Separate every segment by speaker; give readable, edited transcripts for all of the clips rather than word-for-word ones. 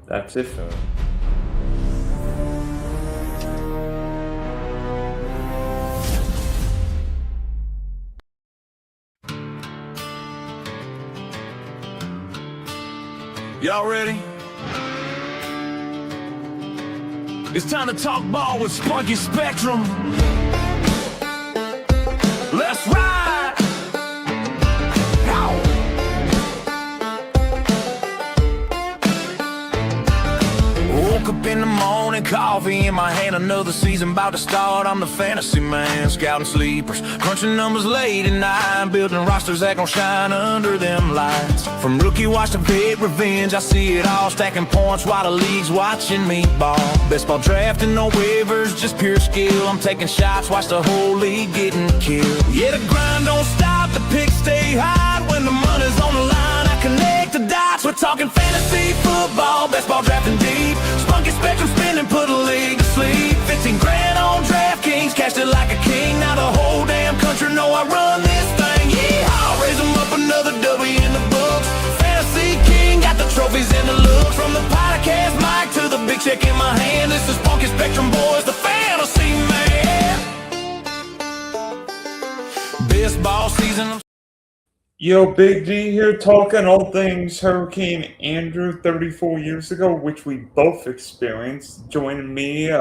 Speaker 1: That's it for
Speaker 2: Y'all ready? It's time to talk ball with Spunky Spectrum. Let's ride! Ow. Woke up in the morning, coffee in my hand, another season about to start. I'm the fantasy man, scouting sleepers, crunching numbers late at night, building rosters that gon' shine under them lights. From rookie watch to big revenge, I see it all, stacking points while the league's watching me ball. Best ball drafting, no waivers, just pure skill. I'm taking shots, watch the whole league getting killed. Yeah, the grind don't stop, the picks stay high. When the money's on the line, I connect the dots. We're talking fantasy football, best ball drafting deep. Spunky Spectrum spinning, put a league to sleep. 15 grand on DraftKings, cashed it like a king. Now the whole damn country know I run this thing. Yeehaw, raise them up, another W in the books. Fantasy king, got the trophies and the looks. From the podcast mic to the big check in my hand, this is Spunky Spectrum boys, the fantasy man. Best ball season.
Speaker 1: Yo, Big D here, talking all things Hurricane Andrew 34 years ago, which we both experienced. Joining me,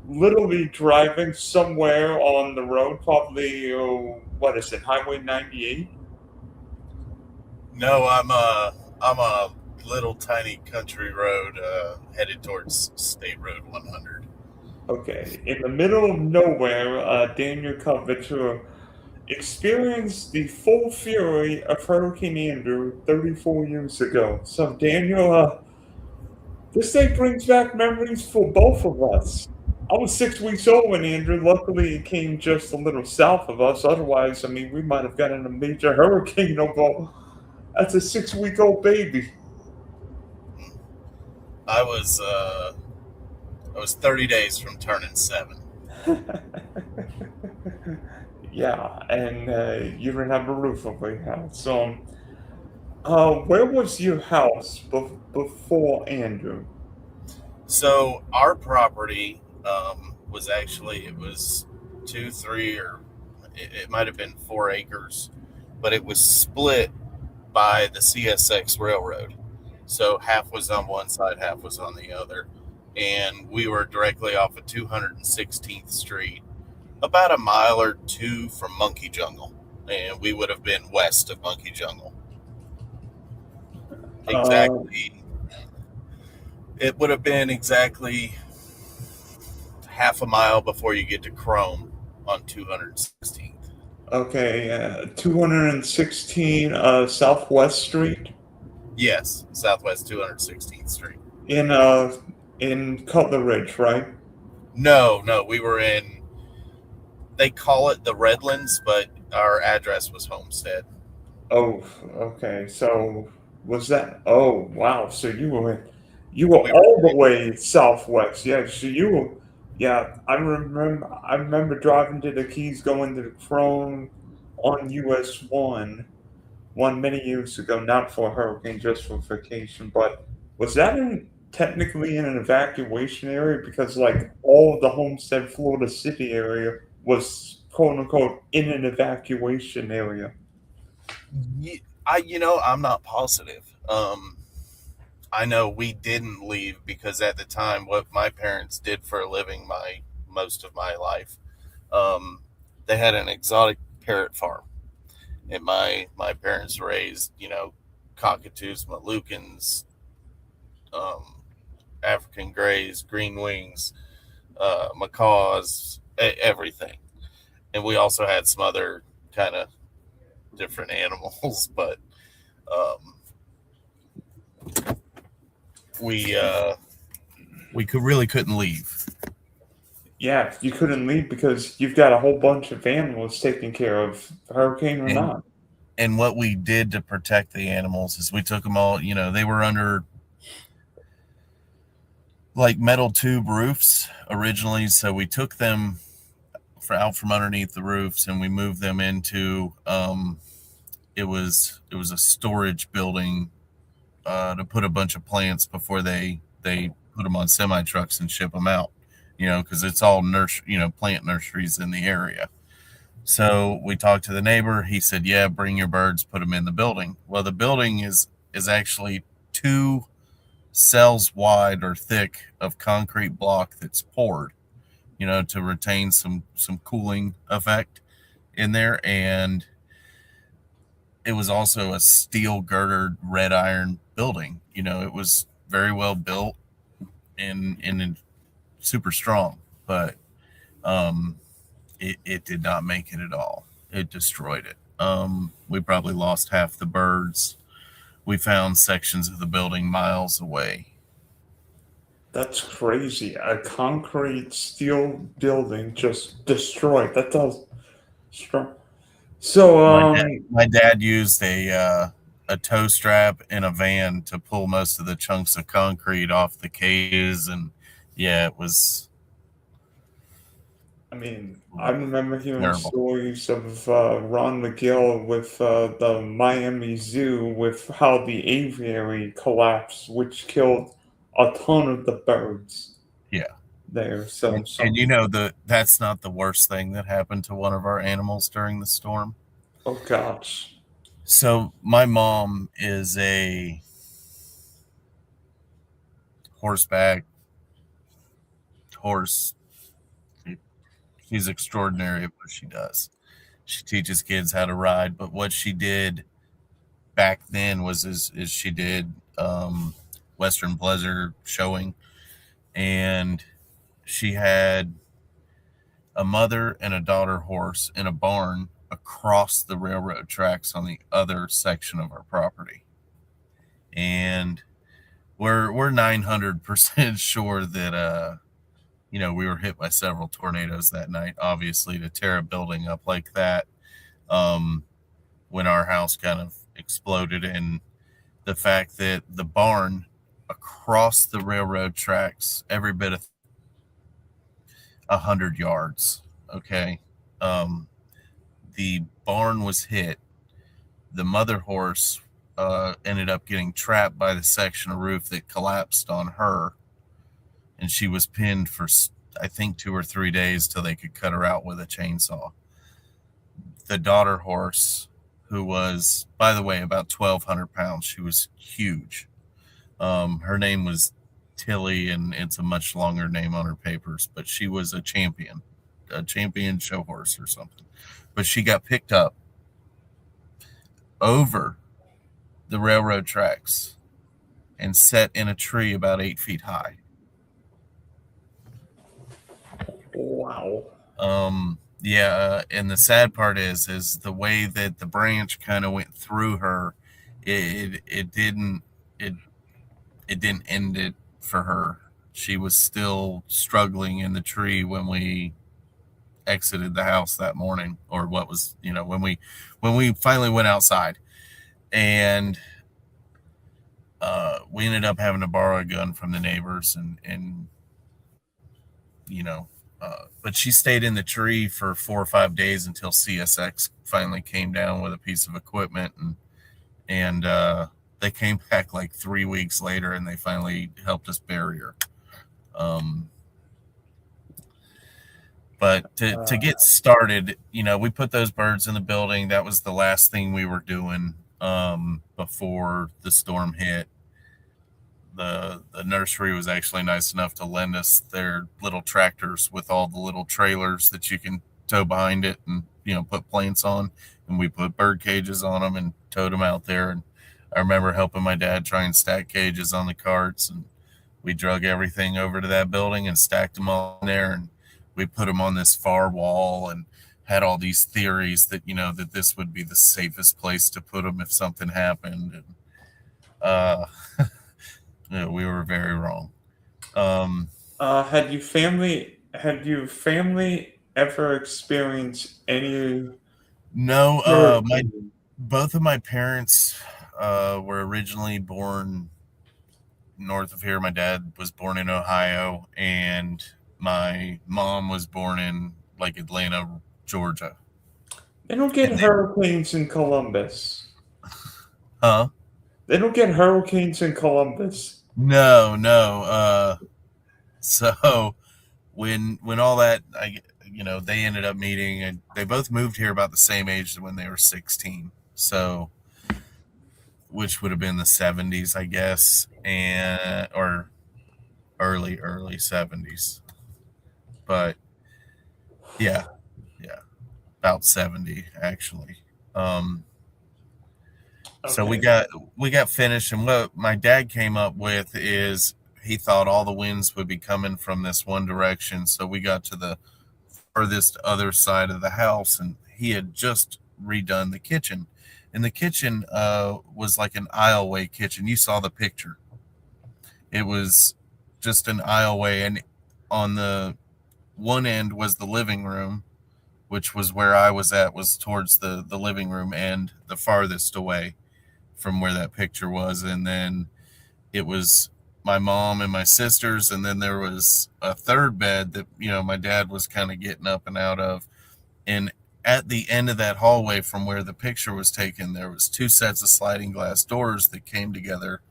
Speaker 1: literally driving somewhere on the road, probably, what is it, Highway 98?
Speaker 3: No, I'm a little tiny country road headed towards State Road 100.
Speaker 1: Okay, in the middle of nowhere, Daniel Cubbedge experienced the full fury of Hurricane Andrew 34 years ago. So, Daniel, this day brings back memories for both of us. I was 6 weeks old when Andrew, luckily, it came just a little south of us. Otherwise, I mean, we might have gotten a major hurricane over. That's a 6-week-old baby.
Speaker 3: I was 30 days from turning 7.
Speaker 1: Yeah, and you didn't have a roof over your house. So, where was your house before Andrew?
Speaker 3: So our property it was 2, 3, or it might have been 4 acres, but it was split by the CSX Railroad. So half was on one side, half was on the other. And we were directly off of 216th Street, about a mile or two from Monkey Jungle. And we would have been west of Monkey Jungle. Exactly. It would have been exactly half a mile before you get to Chrome on 216th.
Speaker 1: Okay, 216 Southwest Street
Speaker 3: Yes, Southwest 216th Street.
Speaker 1: in Cutler Ridge, right?
Speaker 3: No, we were in, they call it the Redlands, but our address was Homestead.
Speaker 1: Oh, okay. So was that? Oh, wow. So you were
Speaker 3: We were,
Speaker 1: all the way southwest. Yeah. So you were. Yeah, I remember driving to the Keys, going to the Crone on US one many years ago, not for a hurricane, just for vacation. But was that technically in an evacuation area? Because like all of the Homestead, Florida City area was quote unquote in an evacuation area.
Speaker 3: I'm not positive. I know we didn't leave because at the time, what my parents did for a living, most of my life, they had an exotic parrot farm, and my parents raised, cockatoos, Malukans, African grays, green wings, macaws, everything. And we also had some other kind of different animals, but um, we couldn't leave.
Speaker 1: Yeah, you couldn't leave because you've got a whole bunch of animals taken care of, hurricane or
Speaker 3: And
Speaker 1: not.
Speaker 3: and what we did to protect the animals is we took them all. They were under like metal tube roofs originally, so we took them out from underneath the roofs and we moved them into it was a storage building to put a bunch of plants before they put them on semi trucks and ship them out. Because it's all plant nurseries in the area. So we talked to the neighbor. He said, "Yeah, bring your birds, put them in the building." Well, the building is actually 2 cells wide or thick of concrete block that's poured, to retain some cooling effect in there, and it was also a steel girdered red iron building. It was very well built and super strong, but um, it did not make it at all. It destroyed it. We probably lost half the birds. We found sections of the building miles away.
Speaker 1: That's crazy. A concrete steel building just destroyed. That does strong. So,
Speaker 3: My dad used a tow strap in a van to pull most of the chunks of concrete off the cages, and yeah, it was
Speaker 1: I mean, I remember hearing
Speaker 3: terrible.
Speaker 1: stories of Ron McGill with the Miami Zoo with how the aviary collapsed, which killed a ton of the birds
Speaker 3: Yeah,
Speaker 1: there. So,
Speaker 3: and that's not the worst thing that happened to one of our animals during the storm.
Speaker 1: oh gosh.
Speaker 3: So my mom is a horseback horse. She's extraordinary at what she does. She teaches kids how to ride, but what she did back then was is she did Western pleasure showing, and she had a mother and a daughter horse in a barn across the railroad tracks on the other section of our property. And we're 900% sure that we were hit by several tornadoes that night. Obviously, to tear a building up like that, um, when our house kind of exploded, and the fact that the barn across the railroad tracks, every bit of 100 yards. Okay, um, the barn was hit. The mother horse ended up getting trapped by the section of roof that collapsed on her, and she was pinned for I think 2 or 3 days till they could cut her out with a chainsaw. The daughter horse, who was, by the way, about 1,200 pounds, she was huge. Her name was Tilly, and it's a much longer name on her papers, but she was a champion show horse or something. But she got picked up over the railroad tracks and set in a tree about 8 feet high.
Speaker 1: Wow.
Speaker 3: Yeah, and the sad part is the way that the branch kind of went through her. It didn't it didn't end it for her. She was still struggling in the tree when we exited the house that morning, or what was, when we finally went outside, and we ended up having to borrow a gun from the neighbors, and but she stayed in the tree for 4 or 5 days until CSX finally came down with a piece of equipment, and they came back like 3 weeks later, and they finally helped us bury her. Um, but to get started, we put those birds in the building. That was the last thing we were doing before the storm hit. The nursery was actually nice enough to lend us their little tractors with all the little trailers that you can tow behind it, and put plants on, and we put bird cages on them and towed them out there. And I remember helping my dad try and stack cages on the carts, and we drug everything over to that building and stacked them all in there, and we put them on this far wall, and had all these theories that that this would be the safest place to put them if something happened. And uh we were very wrong. Um,
Speaker 1: Had you family ever experienced any
Speaker 3: no, my
Speaker 1: hurricane?
Speaker 3: both of my parents were originally born north of here. My dad was born in Ohio, and my mom was born in like Atlanta, Georgia.
Speaker 1: They don't get
Speaker 3: And
Speaker 1: hurricanes in Columbus.
Speaker 3: huh?
Speaker 1: They don't get hurricanes in Columbus.
Speaker 3: No, no. So when all that, they ended up meeting, and they both moved here about the same age when they were 16. So, which would have been the 70s, I guess, and or early 70s. But yeah, yeah, about 70 actually. Um, so we
Speaker 1: Okay.
Speaker 3: got finished, and what my dad came up with is he thought all the winds would be coming from this one direction. So we got to the furthest other side of the house, and he had just redone the kitchen. And the kitchen was like an aisleway kitchen. You saw the picture. It was just an aisleway, and on the one end was the living room, which was where I was at, was towards the living room and the farthest away from where that picture was. And then it was my mom and my sisters, and then there was a third bed that my dad was kind of getting up and out of. And at the end of that hallway from where the picture was taken, there was two sets of sliding glass doors that came together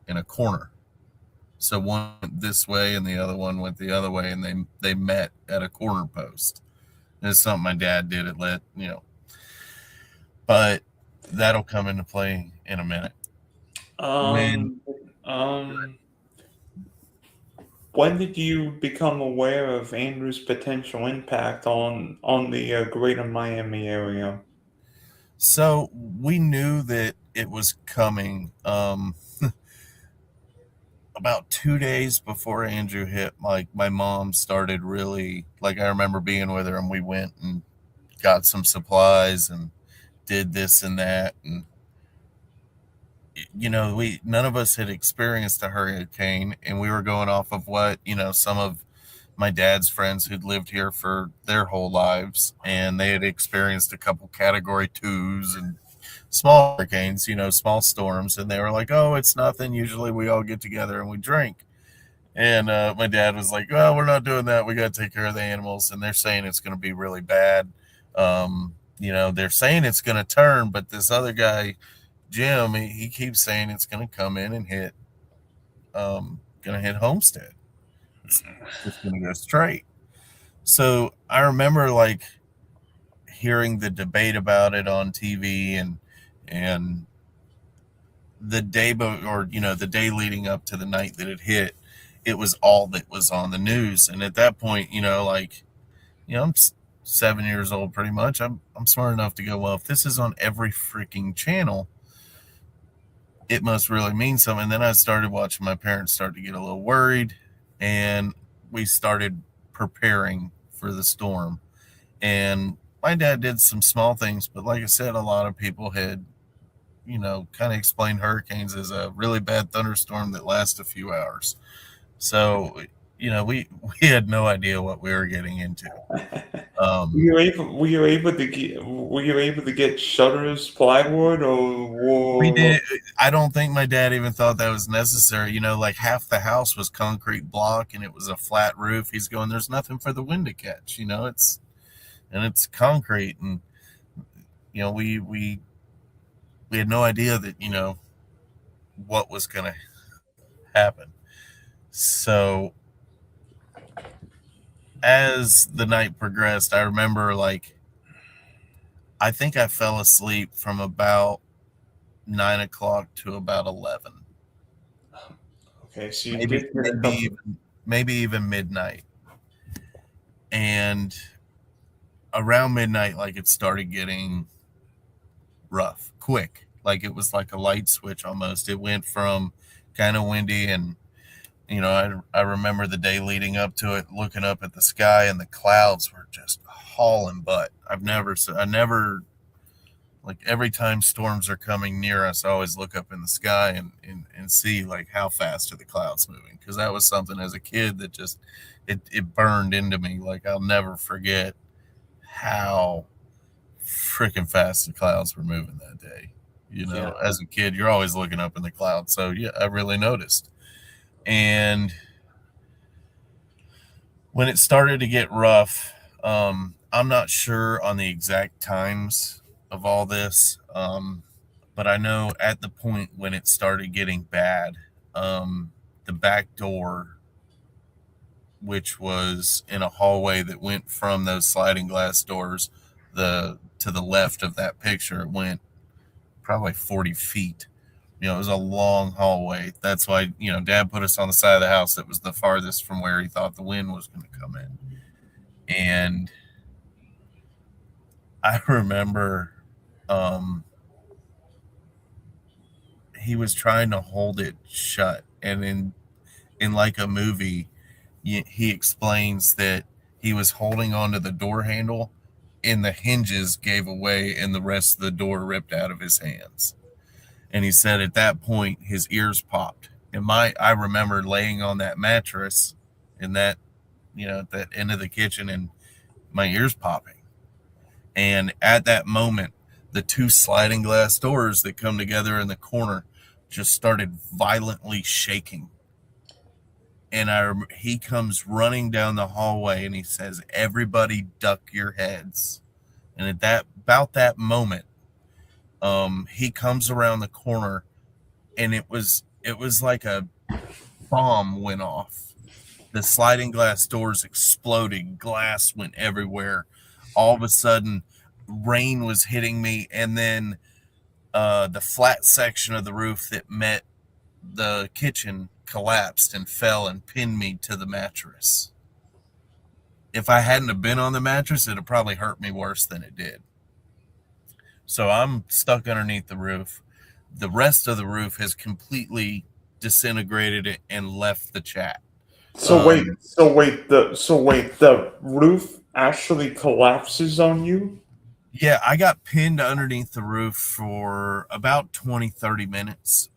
Speaker 3: in a corner. So one went this way and the other one went the other way, and they met at a corner post. And it's something my dad did. It but that'll come into play in a minute. When
Speaker 1: Um, um, when did you become aware of Andrew's potential impact on the greater Miami area?
Speaker 3: So we knew that it was coming. About 2 days before Andrew hit, like my mom started really, like, I remember being with her, and we went and got some supplies and did this and that. And we none of us had experienced a hurricane, and we were going off of what some of my dad's friends who'd lived here for their whole lives, and they had experienced a couple category 2s and small hurricanes, small storms, and they were like, "Oh, it's nothing. Usually we all get together and we drink." And my dad was like, "Well, we're not doing that. We got to take care of the animals, and they're saying it's going to be really bad. They're saying it's going to turn, but this other guy, Jim, he keeps saying it's going to come in and going to hit Homestead. It's just going to go straight." So I remember like hearing the debate about it on TV, and the day the day leading up to the night that it hit, it was all that was on the news. And at that point, I'm 7 years old pretty much. I'm smart enough to go, well, if this is on every freaking channel, it must really mean something. And then I started watching my parents start to get a little worried, and we started preparing for the storm. And my dad did some small things, but like I said, a lot of people had, kind of explained hurricanes as a really bad thunderstorm that lasts a few hours. So, we had no idea what we were getting into.
Speaker 1: Were you able to get shutters, plywood,
Speaker 3: We
Speaker 1: or
Speaker 3: did. I don't think my dad even thought that was necessary. Like half the house was concrete block, and it was a flat roof. He's going, "There's nothing for the wind to catch. It's concrete." And we had no idea that what was going to happen. So as the night progressed, I remember I think I fell asleep from about 9 o'clock to about 11.
Speaker 1: okay, so you
Speaker 3: maybe
Speaker 1: did get a
Speaker 3: maybe
Speaker 1: couple.
Speaker 3: even maybe even midnight. And around midnight, like, it started getting rough quick. Like, it was like a light switch almost. It went from kind of windy, and I remember the day leading up to it, looking up at the sky, and the clouds were just hauling butt. I never, like, every time storms are coming near us, I always look up in the sky and see, like, how fast are the clouds moving. Because that was something as a kid that just, it burned into me. Like, I'll never forget how freaking fast the clouds were moving that day.
Speaker 1: Yeah.
Speaker 3: As a kid, you're always looking up in the clouds. So, yeah, I really noticed. And when it started to get rough, I'm not sure on the exact times of all this. but I know at the point when it started getting bad, the back door, which was in a hallway that went from those sliding glass doors, the to the left of that picture, it went probably 40 feet. It was a long hallway. That's why, Dad put us on the side of the house that was the farthest from where he thought the wind was going to come in. And I remember he was trying to hold it shut. And in like a movie, he explains that he was holding onto the door handle and the hinges gave away and the rest of the door ripped out of his hands. And he said at that point his ears popped. And I remember laying on that mattress in that, at that end of the kitchen and my ears popping. And at that moment, the two sliding glass doors that come together in the corner just started violently shaking. And he comes running down the hallway and he says, "Everybody duck your heads." And about that moment, he comes around the corner and it was like a bomb went off. The sliding glass doors exploded, glass went everywhere. All of a sudden, rain was hitting me, and then the flat section of the roof that met the kitchen collapsed and fell and pinned me to the mattress. If I hadn't have been on the mattress, it'd have probably hurt me worse than it did. So I'm stuck underneath the roof. The rest of the roof has completely disintegrated and left the chat.
Speaker 1: So the roof actually collapses on you?
Speaker 3: Yeah, I got pinned underneath the roof for about 20, 30 minutes.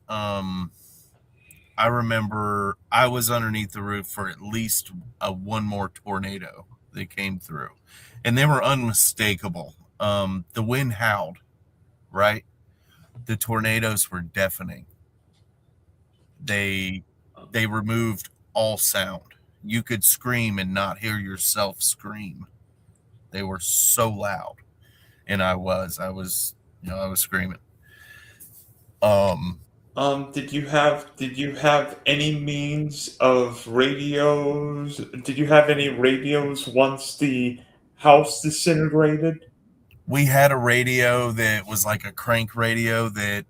Speaker 3: I remember I was underneath the roof for at least one more tornado that came through, and they were unmistakable. The wind howled, right? The tornadoes were deafening. They removed all sound. You could scream and not hear yourself scream. They were so loud, and I was screaming.
Speaker 1: Did you have any means of radios? Did you have any radios once the house disintegrated?
Speaker 3: We had a radio that was like a crank radio that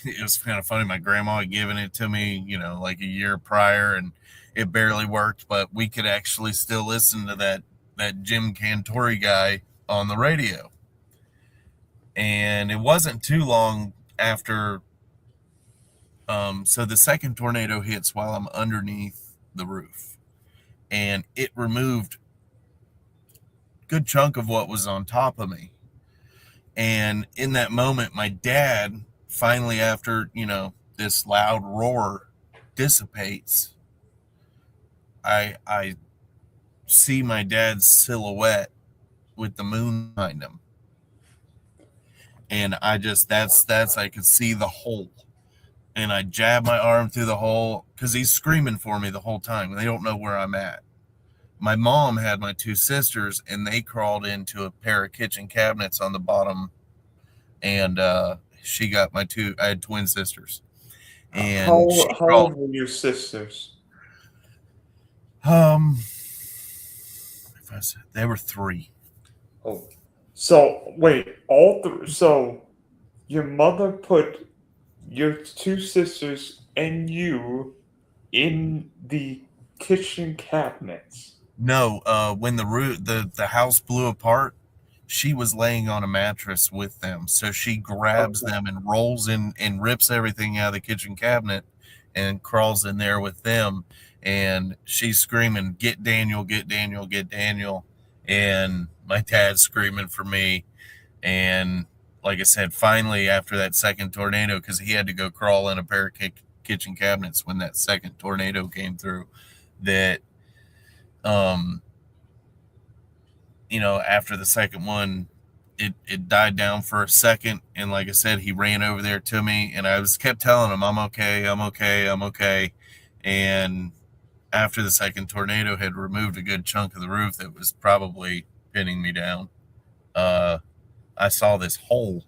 Speaker 3: it was kind of funny. My grandma had given it to me, like a year prior, and it barely worked, but we could actually still listen to that Jim Cantori guy on the radio. And it wasn't too long after. So the second tornado hits while I'm underneath the roof, and it removed a good chunk of what was on top of me. And in that moment, my dad finally, after this loud roar dissipates, I see my dad's silhouette with the moon behind him, and I could see the hole, and I jab my arm through the hole because he's screaming for me the whole time, and they don't know where I'm at. My mom had my two sisters, and they crawled into a pair of kitchen cabinets on the bottom, and she got I had twin sisters, and she
Speaker 1: How
Speaker 3: crawled.
Speaker 1: old were your sisters?
Speaker 3: If I said they were 3.
Speaker 1: Oh, so wait, so your mother put your two sisters and you in the kitchen cabinets.
Speaker 3: No, when the house blew apart, she was laying on a mattress with them. So she grabs
Speaker 1: Okay.
Speaker 3: them and rolls in and rips everything out of the kitchen cabinet and crawls in there with them. And she's screaming, "Get Daniel, get Daniel, get Daniel." And my dad's screaming for me. And like I said, finally, after that second tornado, because he had to go crawl in a pair of kitchen cabinets when that second tornado came through, that um after the second one, it died down for a second, and like I said, he ran over there to me, and I kept telling him, "I'm okay, I'm okay, I'm okay." And after the second tornado had removed a good chunk of the roof that was probably pinning me down, I saw this hole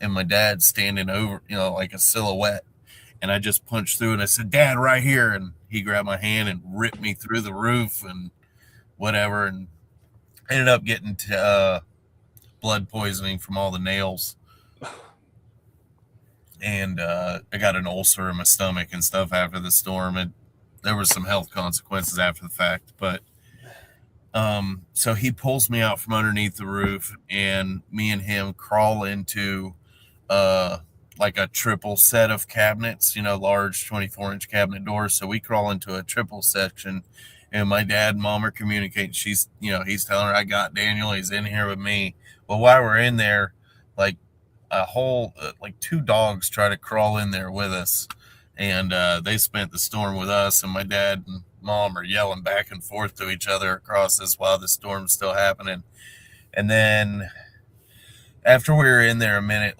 Speaker 3: and my dad's standing over, like a silhouette. And I just punched through and I said, "Dad, right here." And he grabbed my hand and ripped me through the roof and whatever. And ended up getting blood poisoning from all the nails. And I got an ulcer in my stomach and stuff after the storm. And there were some health consequences after the fact. But so he pulls me out from underneath the roof, and me and him crawl into like a triple set of cabinets, large 24-inch cabinet doors. So we crawl into a triple section, and my dad and mom are communicating. He's telling her, "I got Daniel. He's in here with me." Well, while we're in there, like a whole, like 2 dogs try to crawl in there with us. And they spent the storm with us, and my dad and mom are yelling back and forth to each other across this while the storm's still happening. And then after we were in there a minute,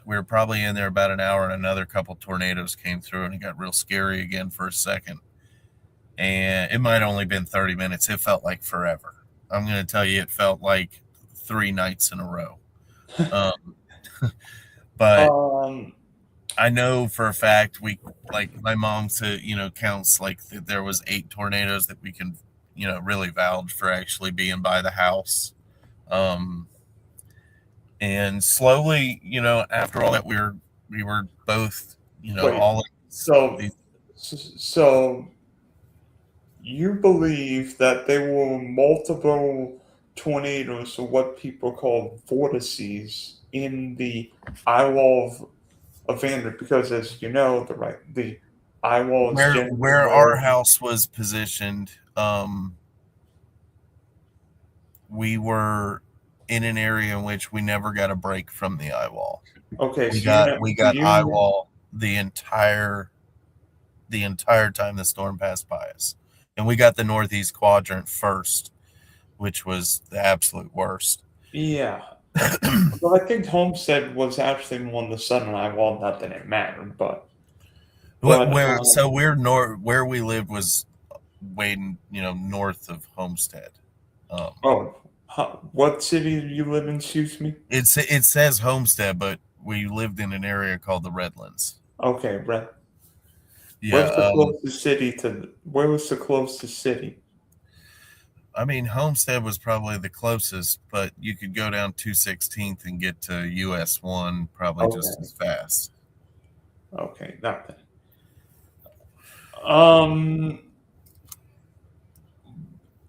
Speaker 3: we were probably in there about an hour, and another couple tornadoes came through, and it got real scary again for a second. And it might have only been 30 minutes. It felt like forever. I'm going to tell you, it felt like 3 nights in a row. But I know for a fact, my mom said, counts that there was 8 tornadoes that we can, really vouch for actually being by the house. And slowly, after all that, we were both,
Speaker 1: Wait,
Speaker 3: all.
Speaker 1: so you believe that there were multiple tornadoes, or what people call vortices, in the eye wall of Vander, because as you know, the eye wall is
Speaker 3: Where our house was positioned, we were in an area in which we never got a break from the eye wall.
Speaker 1: Okay,
Speaker 3: we got eye wall the entire time the storm passed by us. And we got the northeast quadrant first, which was the absolute worst.
Speaker 1: Yeah. Well, I think Homestead was actually more on the southern eye wall. Not that it mattered, but
Speaker 3: where we lived was way north of Homestead.
Speaker 1: What city do you live in? Excuse me.
Speaker 3: It says Homestead, but we lived in an area called the Redlands.
Speaker 1: Okay, right.
Speaker 3: Yeah.
Speaker 1: Where was the closest city?
Speaker 3: I mean, Homestead was probably the closest, but you could go down 216th and get to US 1 probably just as fast.
Speaker 1: Okay, not that.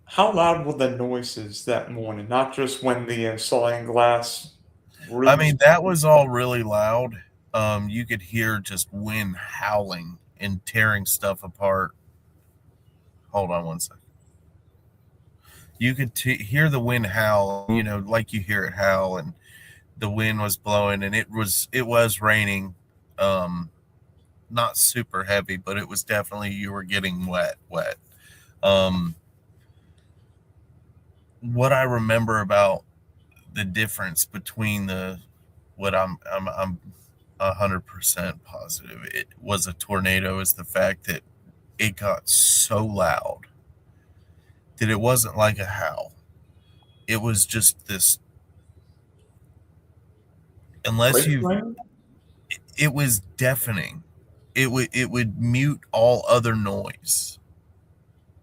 Speaker 1: How loud were the noises that morning? Not just when the sliding glass.
Speaker 3: I mean, that was all really loud. You could hear just wind howling and tearing stuff apart. Hold on one second. You could hear the wind howl, like you hear it howl, and the wind was blowing, and it was raining. Not super heavy, but it was definitely, you were getting wet. What I remember about the difference between what I'm 100% positive it was a tornado is the fact that it got so loud that it wasn't like a howl. It was just this, it was deafening. It would mute all other noise.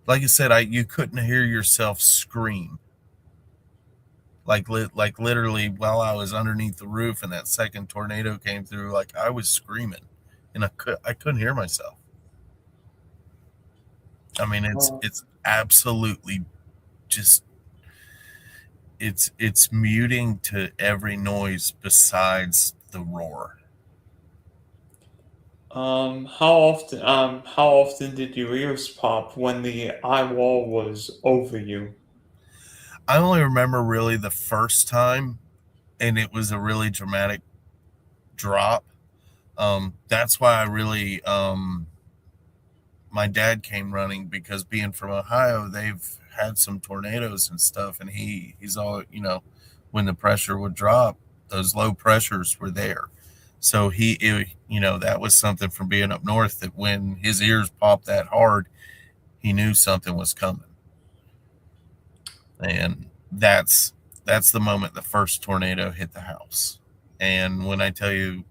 Speaker 3: Like I said, you couldn't hear yourself scream. Like literally while I was underneath the roof and that second tornado came through, like I was screaming and I couldn't hear myself. I mean, it's absolutely just, it's muting to every noise besides the roar.
Speaker 1: How often did your ears pop when the eye wall was over you?
Speaker 3: I only remember really the first time, and it was a really dramatic drop. That's why I really, my dad came running, because being from Ohio, they've had some tornadoes and stuff, and he's all, when the pressure would drop, those low pressures were there. So that was something from being up north, that when his ears popped that hard, he knew something was coming. And that's That's the moment the first tornado hit the house. And when I tell you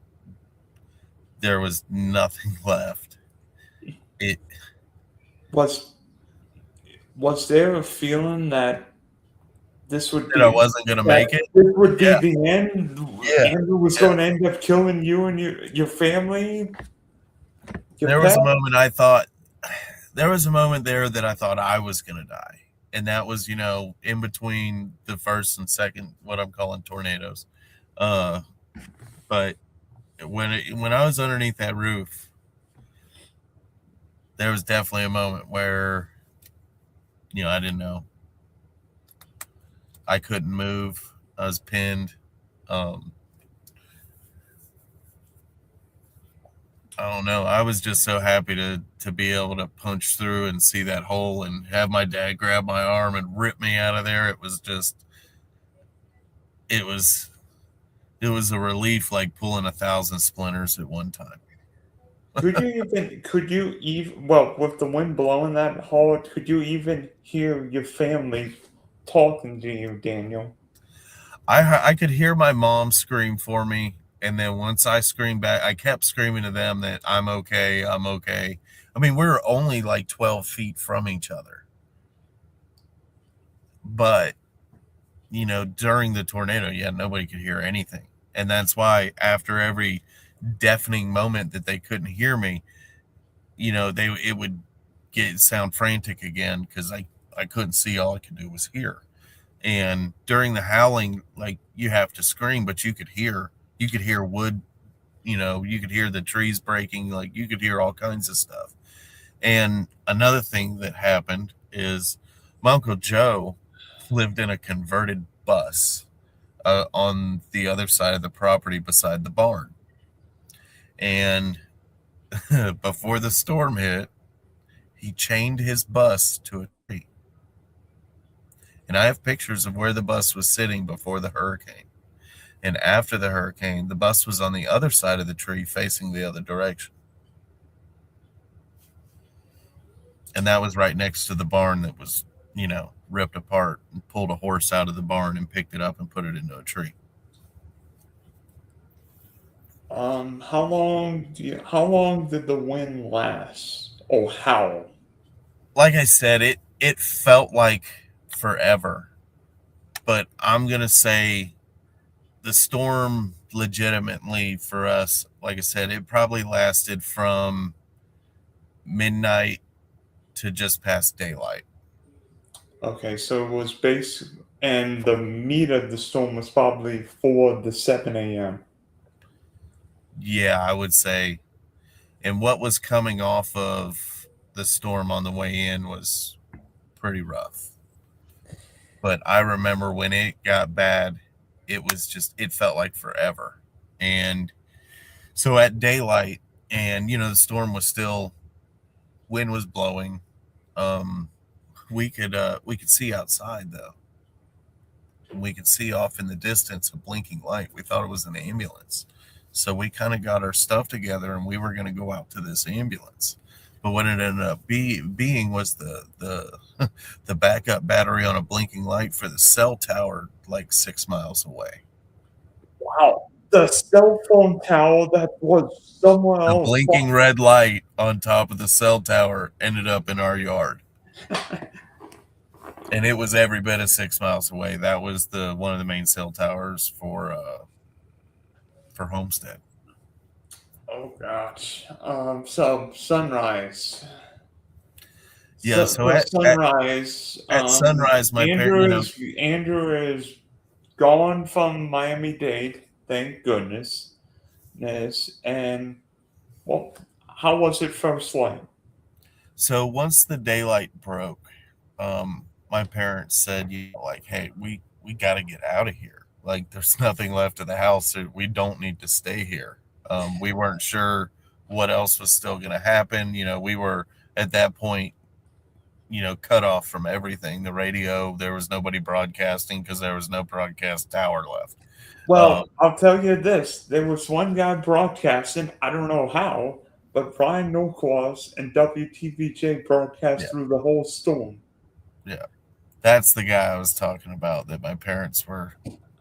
Speaker 3: there was nothing left, it
Speaker 1: Was was there a feeling that this would
Speaker 3: that I
Speaker 1: be
Speaker 3: wasn't gonna
Speaker 1: that
Speaker 3: make it.
Speaker 1: this would be
Speaker 3: Yeah,
Speaker 1: the end?
Speaker 3: yeah,
Speaker 1: Andrew was
Speaker 3: yeah.
Speaker 1: going to end up killing you and your family, your
Speaker 3: There
Speaker 1: pet?
Speaker 3: was a moment I thought there was a moment there that I thought I was gonna die. And that was, in between the first and second, what I'm calling tornadoes. Uh, but when I was underneath that roof, there was definitely a moment where I didn't know. I couldn't move. I was pinned. Um, I don't know. I was just so happy to be able to punch through and see that hole and have my dad grab my arm and rip me out of there. It was it was a relief like pulling 1,000 splinters at one time.
Speaker 1: Could you even, well, with the wind blowing that hard, could you even hear your family talking to you, Daniel?
Speaker 3: I could hear my mom scream for me, and then once I screamed back, I kept screaming to them that I'm okay, I'm okay. I mean, we were only like 12 feet from each other, but during the tornado, yeah, nobody could hear anything. And that's why after every deafening moment that they couldn't hear me, they it would get sound frantic again because I couldn't see, all I could do was hear. And during the howling, like, you have to scream, but you could hear wood, you could hear the trees breaking, like you could hear all kinds of stuff. And another thing that happened is my Uncle Joe lived in a converted bus on the other side of the property beside the barn. And before the storm hit, he chained his bus to a tree. And I have pictures of where the bus was sitting before the hurricane. And after the hurricane, the bus was on the other side of the tree facing the other direction. And that was right next to the barn that was, ripped apart, and pulled a horse out of the barn and picked it up and put it into a tree.
Speaker 1: How long did the wind last? Oh, howl.
Speaker 3: Like I said, it felt like forever. But I'm going to say the storm legitimately for us, like I said, it probably lasted from midnight to just past daylight.
Speaker 1: Okay, so it was and the meat of the storm was probably 4 to 7 a.m.
Speaker 3: Yeah, I would say. And what was coming off of the storm on the way in was pretty rough. But I remember when it got bad, it felt like forever. And so at daylight, and the storm was still, wind was blowing. Um, we could see outside though. We could see off in the distance a blinking light. We thought it was an ambulance. So we kind of got our stuff together and we were going to go out to this ambulance. But what it ended up being was the the backup battery on a blinking light for the cell tower like 6 miles away.
Speaker 1: Wow. The cell phone tower that was somewhere
Speaker 3: The
Speaker 1: else.
Speaker 3: blinking red light on top of the cell tower ended up in our yard. And it was every bit of 6 miles away. That was the one of the main cell towers for Homestead.
Speaker 1: Oh gosh. So sunrise.
Speaker 3: Yeah,
Speaker 1: So
Speaker 3: so
Speaker 1: for
Speaker 3: at
Speaker 1: sunrise,
Speaker 3: sunrise, my parents,
Speaker 1: Andrew is gone from Miami-Dade. Thank goodness. Yes, and well, how was it first light?
Speaker 3: so once the daylight broke, my parents said, like, hey, we got to get out of here. Like, there's nothing left of the house. We don't need to stay here. We weren't sure what else was still going to happen. We were at that point, cut off from everything. The radio, there was nobody broadcasting because there was no broadcast tower left. Um,
Speaker 1: Well, I'll tell you this: there was one guy broadcasting. I don't know how, but Brian Norquist and WTVJ
Speaker 3: yeah,
Speaker 1: broadcast through the whole storm.
Speaker 3: yeah.
Speaker 4: That's the guy I was talking about. That my parents were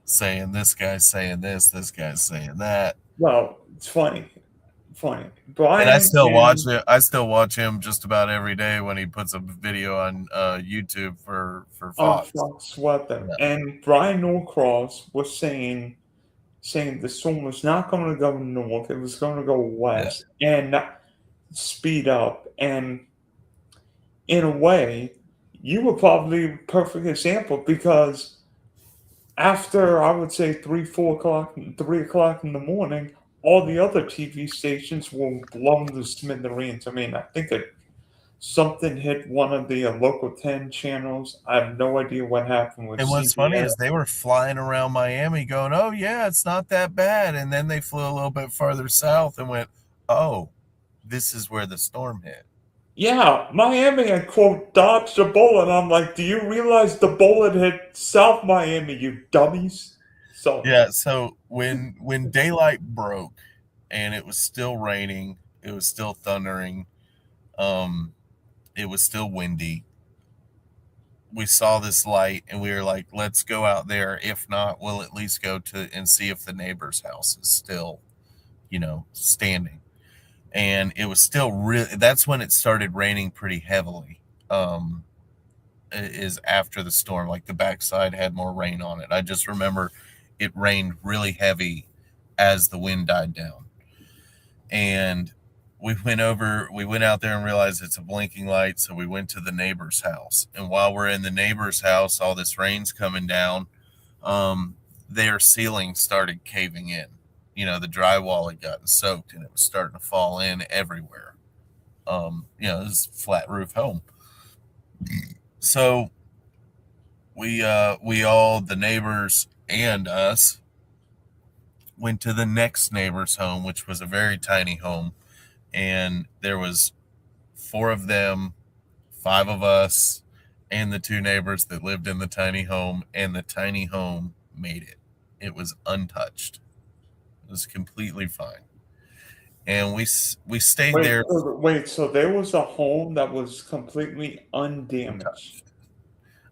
Speaker 4: saying this guy's saying this guy's saying that.
Speaker 1: Well, it's funny. Funny.
Speaker 4: And I
Speaker 1: Brian
Speaker 4: still watch
Speaker 1: and
Speaker 4: it. I still watch him just about every day when he puts a video on YouTube for Fox.
Speaker 1: Fox Weather
Speaker 4: Yeah,
Speaker 1: and Brian Norcross was saying the storm was not going to go north, it was going to go
Speaker 4: yeah.
Speaker 1: west and not speed up. And in a way, you were probably a perfect example because after I would say 3 o'clock in the morning, all the other TV stations were blown to smithereens. I mean, I think something hit one of the local 10 channels. I have no idea what happened with
Speaker 4: And what's funny is
Speaker 1: CBS.
Speaker 4: they were flying around Miami going, "Oh yeah, it's not that bad." And then they flew a little bit farther south and went, "Oh, this is where the storm hit."
Speaker 1: Yeah, Miami had quote dodged a bullet. I'm like, do you realize the bullet hit South Miami, you dummies? So
Speaker 4: Yeah, so when daylight broke and it was still raining, it was still thundering, um it was still windy. We saw this light and we were like, let's go out there. If not, we'll at least go to and see if the neighbor's house is still, standing. And it was still really, that's when it started raining pretty heavily. Is after the storm, like the backside had more rain on it. I just remember it rained really heavy as the wind died down. And we went out there and realized it's a blinking light. So we went to the neighbor's house. And while we're in the neighbor's house, all this rain's coming down. Um, their ceiling started caving in. The drywall had gotten soaked and it was starting to fall in everywhere. It was a flat roof home. So we all, the neighbors and us, went to the next neighbor's home, which was a very tiny home, and there was four of them, five of us, and the two neighbors that lived in the tiny home, and the tiny home made it. It was untouched. It was completely fine, and we stayed there
Speaker 1: so there was a home that was completely undamaged.
Speaker 4: untouched.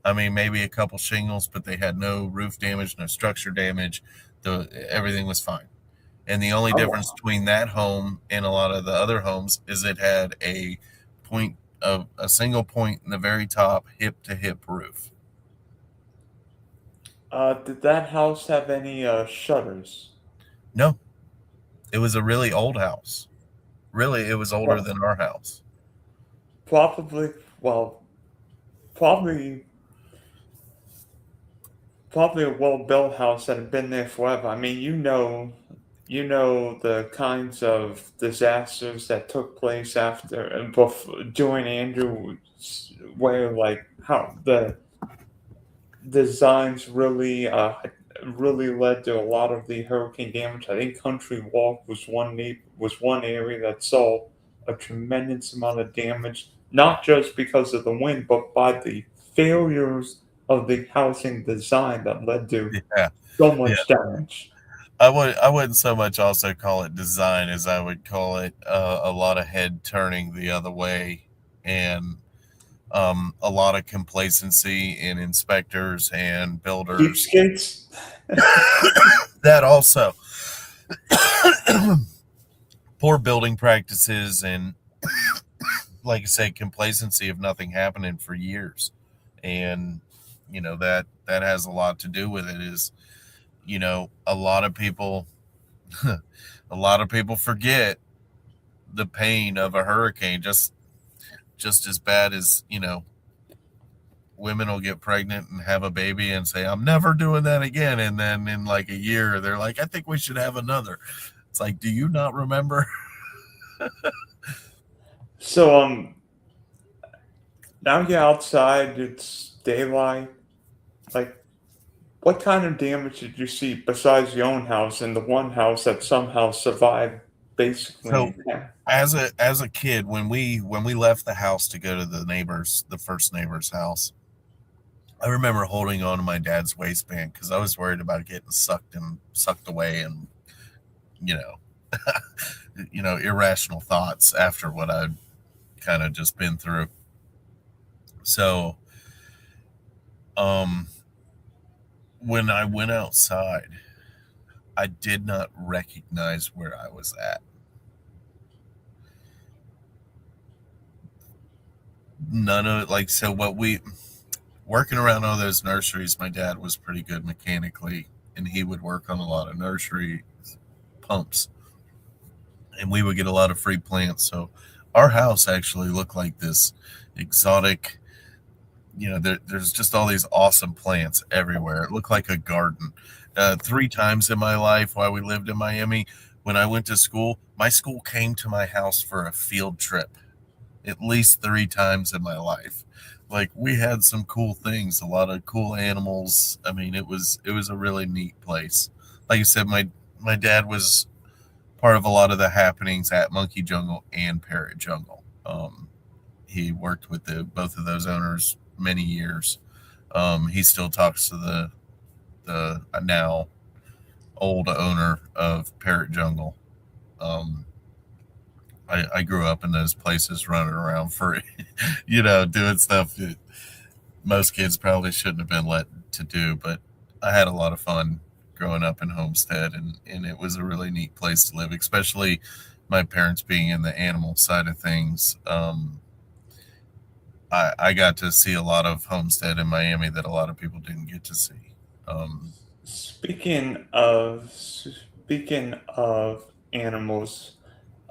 Speaker 4: I mean, maybe a couple shingles, but they had no roof damage, no structure damage. Everything was fine. And the only difference
Speaker 1: Oh,
Speaker 4: between that home and a lot of the other homes is it had a point of a single point in the very top, hip to hip roof.
Speaker 1: did that house have any shutters?
Speaker 4: No, it was a really old house. Really, it was older
Speaker 1: Well,
Speaker 4: than our house.
Speaker 1: probably. Well, probably probably a well-built house that had been there forever. I mean, the kinds of disasters that took place after and during Andrew, where like how the designs really led to a lot of the hurricane damage. I think Country Walk was one area that saw a tremendous amount of damage, not just because of the wind, but by the failures of the housing design that led to
Speaker 4: Yeah,
Speaker 1: so
Speaker 4: yeah.
Speaker 1: much damage.
Speaker 4: I wouldn't so much also call it design as I would call it a lot of head turning the other way, and a lot of complacency in inspectors and builders.
Speaker 1: Cheapskates.
Speaker 4: That also poor building practices and, like I say, complacency of nothing happening for years. And that has a lot to do with it. Is a lot of people a lot of people forget the pain of a hurricane, just as bad as women will get pregnant and have a baby and say, I'm never doing that again, and then in like a year they're like, I think we should have another. It's like, do you not remember?
Speaker 1: So now you're outside. It's daylight. Like, what kind of damage did you see besides your own house and the one house that somehow survived basically
Speaker 4: So
Speaker 1: intact?
Speaker 4: as a kid, when we left the house to go to the first neighbor's house, I remember holding on to my dad's waistband because I was worried about getting sucked away, and you know irrational thoughts after what I'd, kind of, just been through. So, Um, when I went outside, I did not recognize where I was at. None of it, like, so what we, working around all those nurseries, my dad was pretty good mechanically, and he would work on a lot of nursery pumps, and we would get a lot of free plants. So our house actually looked like this exotic, there's just all these awesome plants everywhere. It looked like a garden. 3 times in my life while we lived in Miami, when I went to school, my school came to my house for a field trip at least 3 times in my life. Like, we had some cool things, a lot of cool animals. I mean, it was a really neat place. Like I said, my dad was part of a lot of the happenings at Monkey Jungle and Parrot Jungle. He worked with both of those owners many years. He still talks to the now old owner of Parrot Jungle. Um, I grew up in those places running around free, doing stuff that most kids probably shouldn't have been let to do. But I had a lot of fun growing up in Homestead, and it was a really neat place to live, especially my parents being in the animal side of things. I got to see a lot of Homestead in Miami that a lot of people didn't get to see.
Speaker 1: Speaking of animals,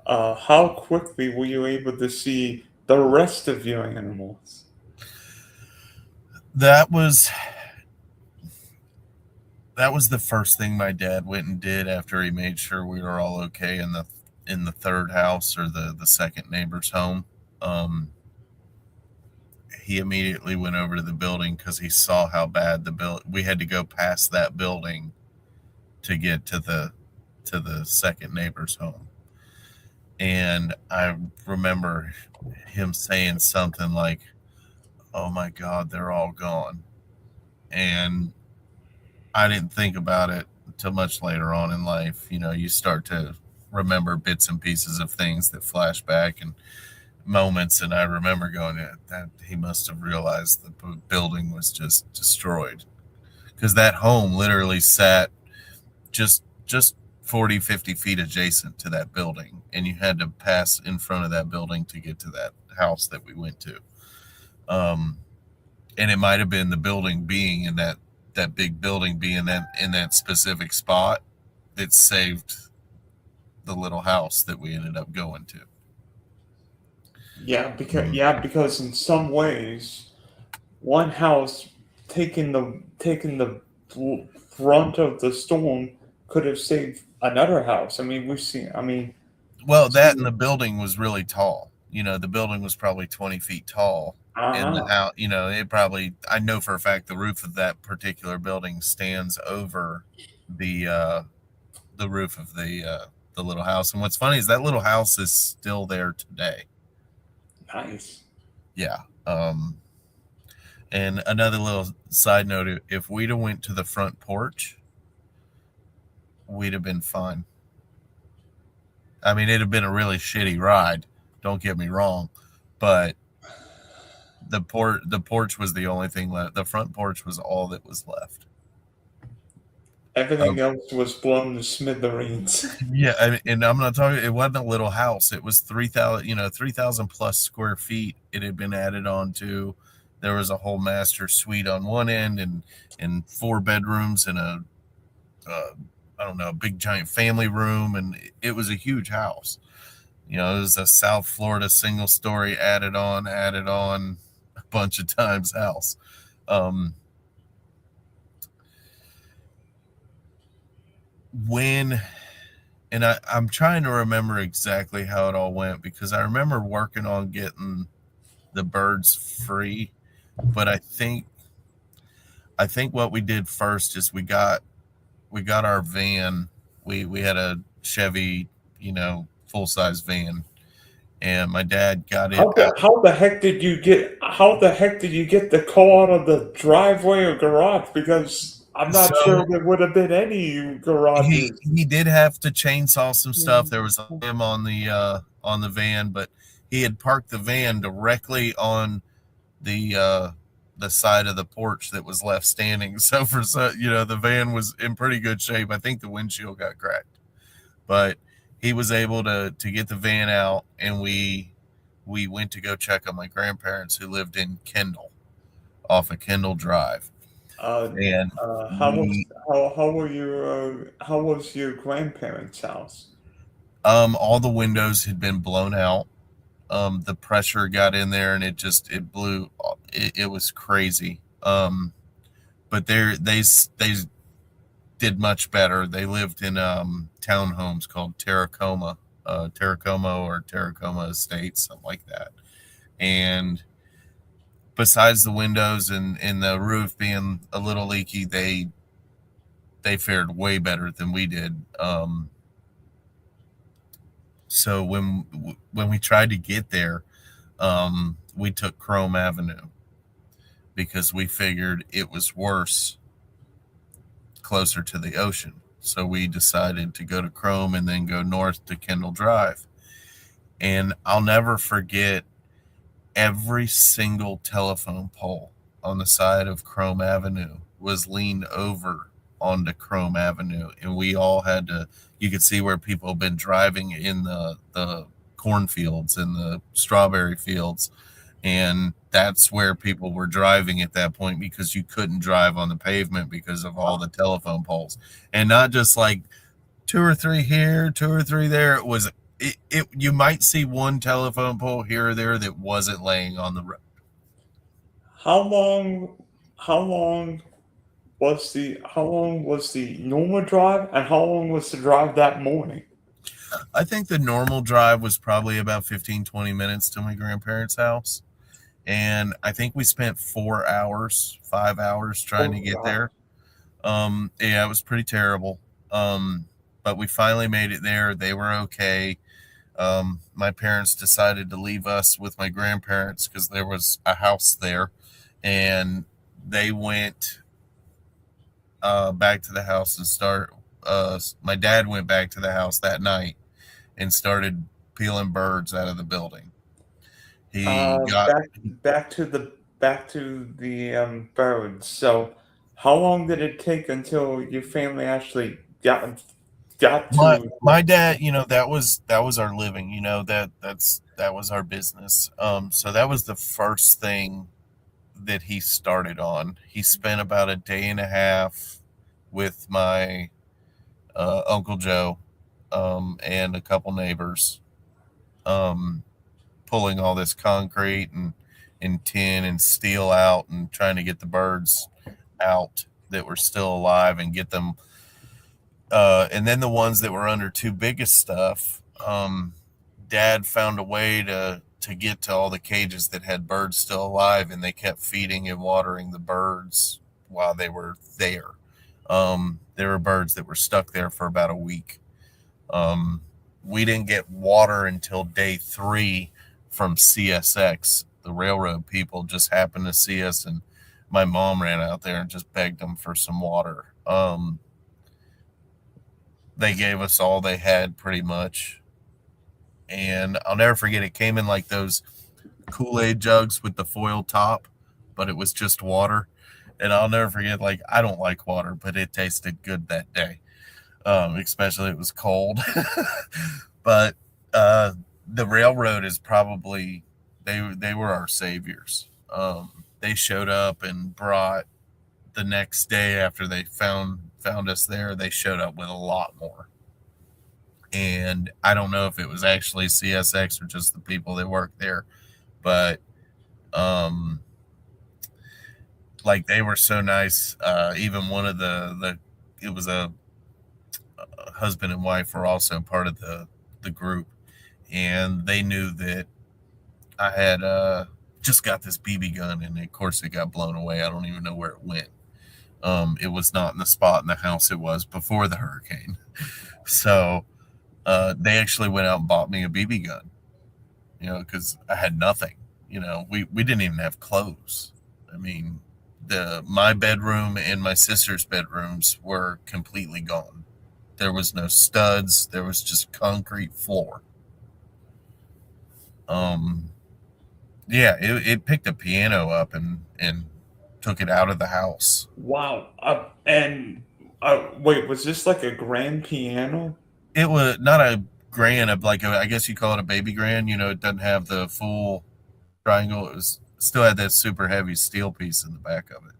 Speaker 1: how quickly were you able to see the rest of your animals?
Speaker 4: That was the first thing my dad went and did after he made sure we were all okay in the third house, or the second neighbor's home. He immediately went over to the building because he saw how bad we had to go past that building to get to the second neighbor's home. And I remember him saying something like, "Oh my God, they're all gone." And I didn't think about it until much later on in life. You start to remember bits and pieces of things that flash back and moments. And I remember going, that he must have realized the building was just destroyed, because that home literally sat just 40, 50 feet adjacent to that building, and you had to pass in front of that building to get to that house that we went to. And it might have been the building being in that big building being in that specific spot that saved the little house that we ended up going to.
Speaker 1: Because in some ways, one house taking the brunt of the storm could have saved another house. I mean, we've seen. I mean,
Speaker 4: Well, that and the building was really tall. The building was probably 20 feet tall. And the house, I know for a fact the roof of that particular building stands over the roof of the little house. And what's funny is that little house is still there today.
Speaker 1: nice.
Speaker 4: Yeah. And another little side note: if we'd have went to the front porch, we'd have been fine. I mean, it'd have been a really shitty ride. Don't get me wrong, but the porch was the only thing left. The front porch was all that was left.
Speaker 1: Everything else was blown to smithereens.
Speaker 4: Yeah, and I'm not talking. It wasn't a little house. It was 3,000 plus square feet. It had been added on to. There was a whole master suite on one end, and 4 bedrooms and a big giant family room, and it was a huge house. It was a South Florida single story added on a bunch of times house. I'm trying to remember exactly how it all went, because I remember working on getting the birds free, but I think what we did first is we got our van. We had a Chevy, full size van, and my dad got it.
Speaker 1: How the heck did you get the car out of the driveway or garage? Because I'm not sure there would have been any garages.
Speaker 4: He did have to chainsaw some stuff. There was him on the van, but he had parked the van directly on the the side of the porch that was left standing. So the van was in pretty good shape. I think the windshield got cracked, but he was able to get the van out, and we went to go check on my grandparents who lived in Kendall, off of Kendall Drive,
Speaker 1: Uh,
Speaker 4: and
Speaker 1: how was
Speaker 4: we
Speaker 1: how was your grandparents' house?
Speaker 4: all the windows had been blown out. The pressure got in there, and it blew. It was crazy. But they did much better. They lived in townhomes called Terracoma or Terracoma Estates, something like that. And besides the windows and the roof being a little leaky, they fared way better than we did. So when we tried to get there, we took Chrome Avenue because we figured it was worse closer to the ocean. So we decided to go to Chrome and then go north to Kendall Drive. And I'll never forget, every single telephone pole on the side of Chrome Avenue was leaned over onto Chrome Avenue. And we all had to, you could see where people have been driving in the cornfields and the strawberry fields. And that's where people were driving at that point, because you couldn't drive on the pavement because of all the telephone poles. And not just like two or three here, two or three there. You might see one telephone pole here or there that wasn't laying on the road.
Speaker 1: How long how long how long was the normal drive, and how long was the drive that morning?
Speaker 4: I think the normal drive was probably about 15, 20 minutes to my grandparents' house. And I think we spent 4 hours, 5 hours trying to
Speaker 1: Oh
Speaker 4: get
Speaker 1: god.
Speaker 4: there. Yeah, it was pretty terrible. But we finally made it there. They were okay. My parents decided to leave us with my grandparents because there was a house there, and they went back to the house and start. My dad went back to the house that night and started peeling birds out of the building. He got
Speaker 1: Back to the birds. So, how long did it take until your family actually got
Speaker 4: my
Speaker 1: to?
Speaker 4: my dad. That was our living. That was our business. So that was the first thing that he started on. He spent about a day and a half with my Uncle Joe, and a couple neighbors, um, pulling all this concrete and tin and steel out and trying to get the birds out that were still alive and get them. And then the ones that were under too big of stuff, Dad found a way to get to all the cages that had birds still alive, and they kept feeding and watering the birds while they were there. There were birds that were stuck there for about a week. We didn't get water until day 3 from CSX. The railroad people just happened to see us, and my mom ran out there and just begged them for some water. They gave us all they had pretty much. And I'll never forget, it came in like those Kool-Aid jugs with the foil top, but it was just water. And I'll never forget, like, I don't like water, but it tasted good that day. Especially it was cold. But the railroad is probably, they were our saviors. They showed up and brought, the next day after they found us there, they showed up with a lot more. And I don't know if it was actually CSX or just the people that work there, but um, like, they were so nice. Even one of the it was a husband and wife were also part of the group, and they knew that I had just got this BB gun, and of course it got blown away. I don't even know where it went. It was not in the spot in the house it was before the hurricane. So they actually went out and bought me a BB gun, because I had nothing. We didn't even have clothes. I mean, my bedroom and my sister's bedrooms were completely gone. There was no studs. There was just concrete floor. Yeah, it picked a piano up and took it out of the house.
Speaker 1: Wow. And wait, was this like a grand piano?
Speaker 4: It was not a grand, like I guess you call it a baby grand. It doesn't have the full triangle. Still had that super heavy steel piece in the back of it.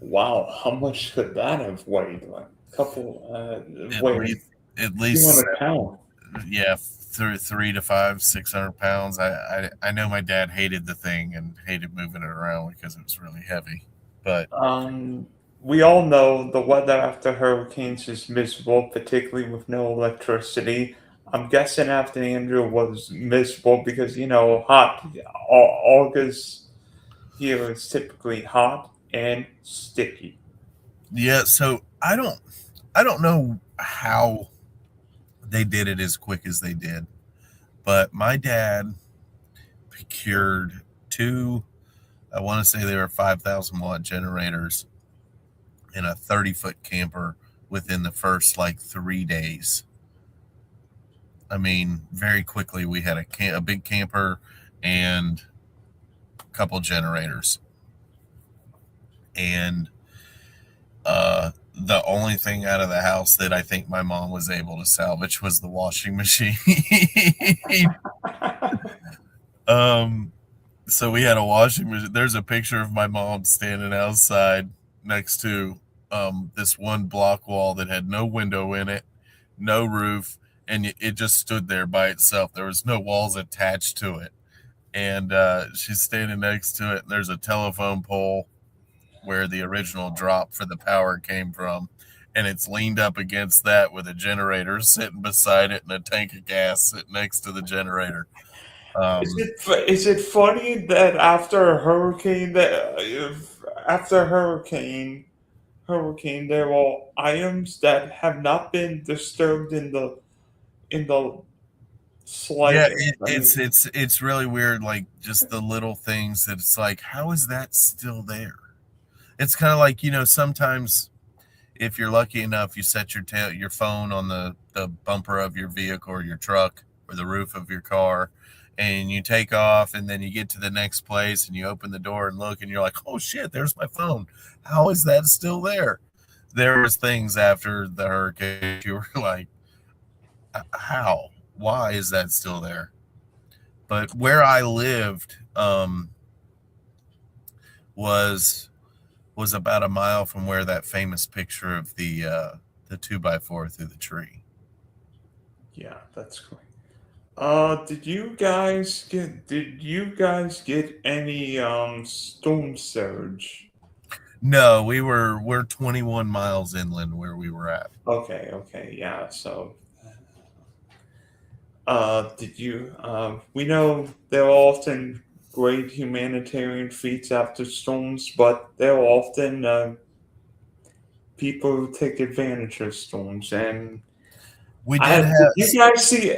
Speaker 1: Wow, how much could that have weighed? Like a couple,
Speaker 4: At
Speaker 1: weighed
Speaker 4: least, at least,
Speaker 1: 200 pounds.
Speaker 4: yeah, through 3 to 5, 600 pounds. I know my dad hated the thing and hated moving it around because it was really heavy. But
Speaker 1: We all know the weather after hurricanes is miserable, particularly with no electricity. I'm guessing after Andrew was miserable because, hot. August here is typically hot and sticky.
Speaker 4: yeah, so I don't know how they did it as quick as they did, but my dad procured two. I want to say they were 5,000 watt generators in a 30-foot camper within the first like 3 days. I mean, very quickly we had a big camper and a couple generators, and the only thing out of the house that I think my mom was able to salvage was the washing machine. um, so we had a washing machine. There's a picture of my mom standing outside next to this one block wall that had no window in it, no roof, and it just stood there by itself. There was no walls attached to it, and she's standing next to it. And there's a telephone pole where the original drop for the power came from, and it's leaned up against that with a generator sitting beside it and a tank of gas sitting next to the generator.
Speaker 1: Is it funny that after a hurricane after hurricane there are items that have not been disturbed in the
Speaker 4: Yeah,
Speaker 1: slightest. I mean,
Speaker 4: it's really weird, like just the little things that it's like, how is that still there? It's kind of like, sometimes if you're lucky enough, you set your phone on the bumper of your vehicle or your truck or the roof of your car, and you take off, and then you get to the next place and you open the door and look, and you're like, oh shit, there's my phone. How is that still there? There was things after the hurricane you were like, how? Why is that still there? But where I lived was about a mile from where that famous picture of the 2x4 through the tree.
Speaker 1: yeah, that's cool. Did you guys get any storm surge?
Speaker 4: No, we're 21 miles inland where we were at.
Speaker 1: Okay, yeah. So, we know there are often great humanitarian feats after storms, but there are often people who take advantage of storms. And
Speaker 4: We
Speaker 1: I
Speaker 4: did
Speaker 1: did
Speaker 4: have
Speaker 1: you guys see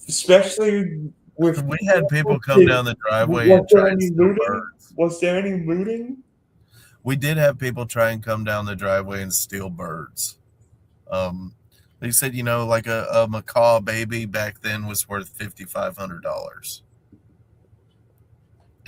Speaker 1: especially with
Speaker 4: we had people come
Speaker 1: did,
Speaker 4: down the driveway
Speaker 1: was
Speaker 4: and
Speaker 1: there
Speaker 4: try and
Speaker 1: any
Speaker 4: steal
Speaker 1: looting?
Speaker 4: birds.
Speaker 1: Was there any looting?
Speaker 4: We did have people try and come down the driveway and steal birds. They said, like a macaw baby back then was worth $5,500.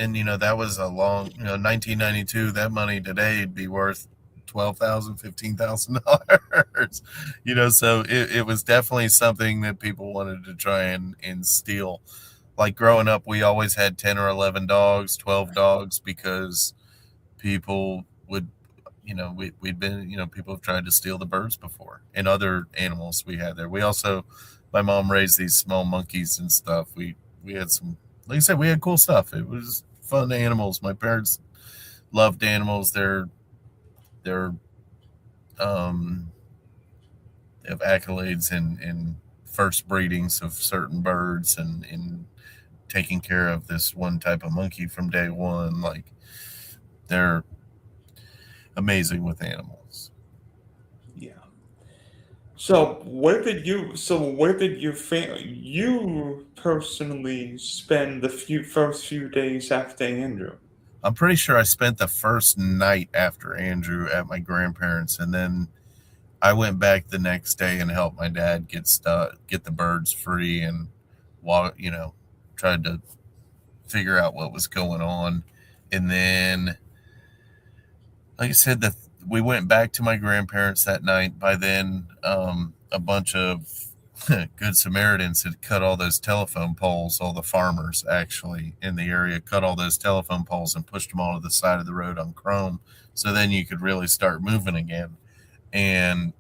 Speaker 4: And that was a long, 1992. That money today would be worth $12,000, $15,000. So it was definitely something that people wanted to try and steal. Like growing up, we always had 10 or 11 dogs, 12 dogs, because people would, we'd been, people have tried to steal the birds before and other animals we had there. My mom raised these small monkeys and stuff. We had some, like I said, we had cool stuff. It was fun animals. My parents loved animals. They're they have accolades in first breedings of certain birds and in taking care of this one type of monkey from day one. Like, they're amazing with animals.
Speaker 1: Yeah. So where did you personally spend the first few days after Andrew?
Speaker 4: I'm pretty sure I spent the first night after Andrew at my grandparents, and then I went back the next day and helped my dad get the birds free, and tried to figure out what was going on. And then, like I said, we went back to my grandparents that night. By then, a bunch of good Samaritans had cut all those telephone poles. All the farmers actually in the area cut all those telephone poles and pushed them all to the side of the road on chrome. So then you could really start moving again. And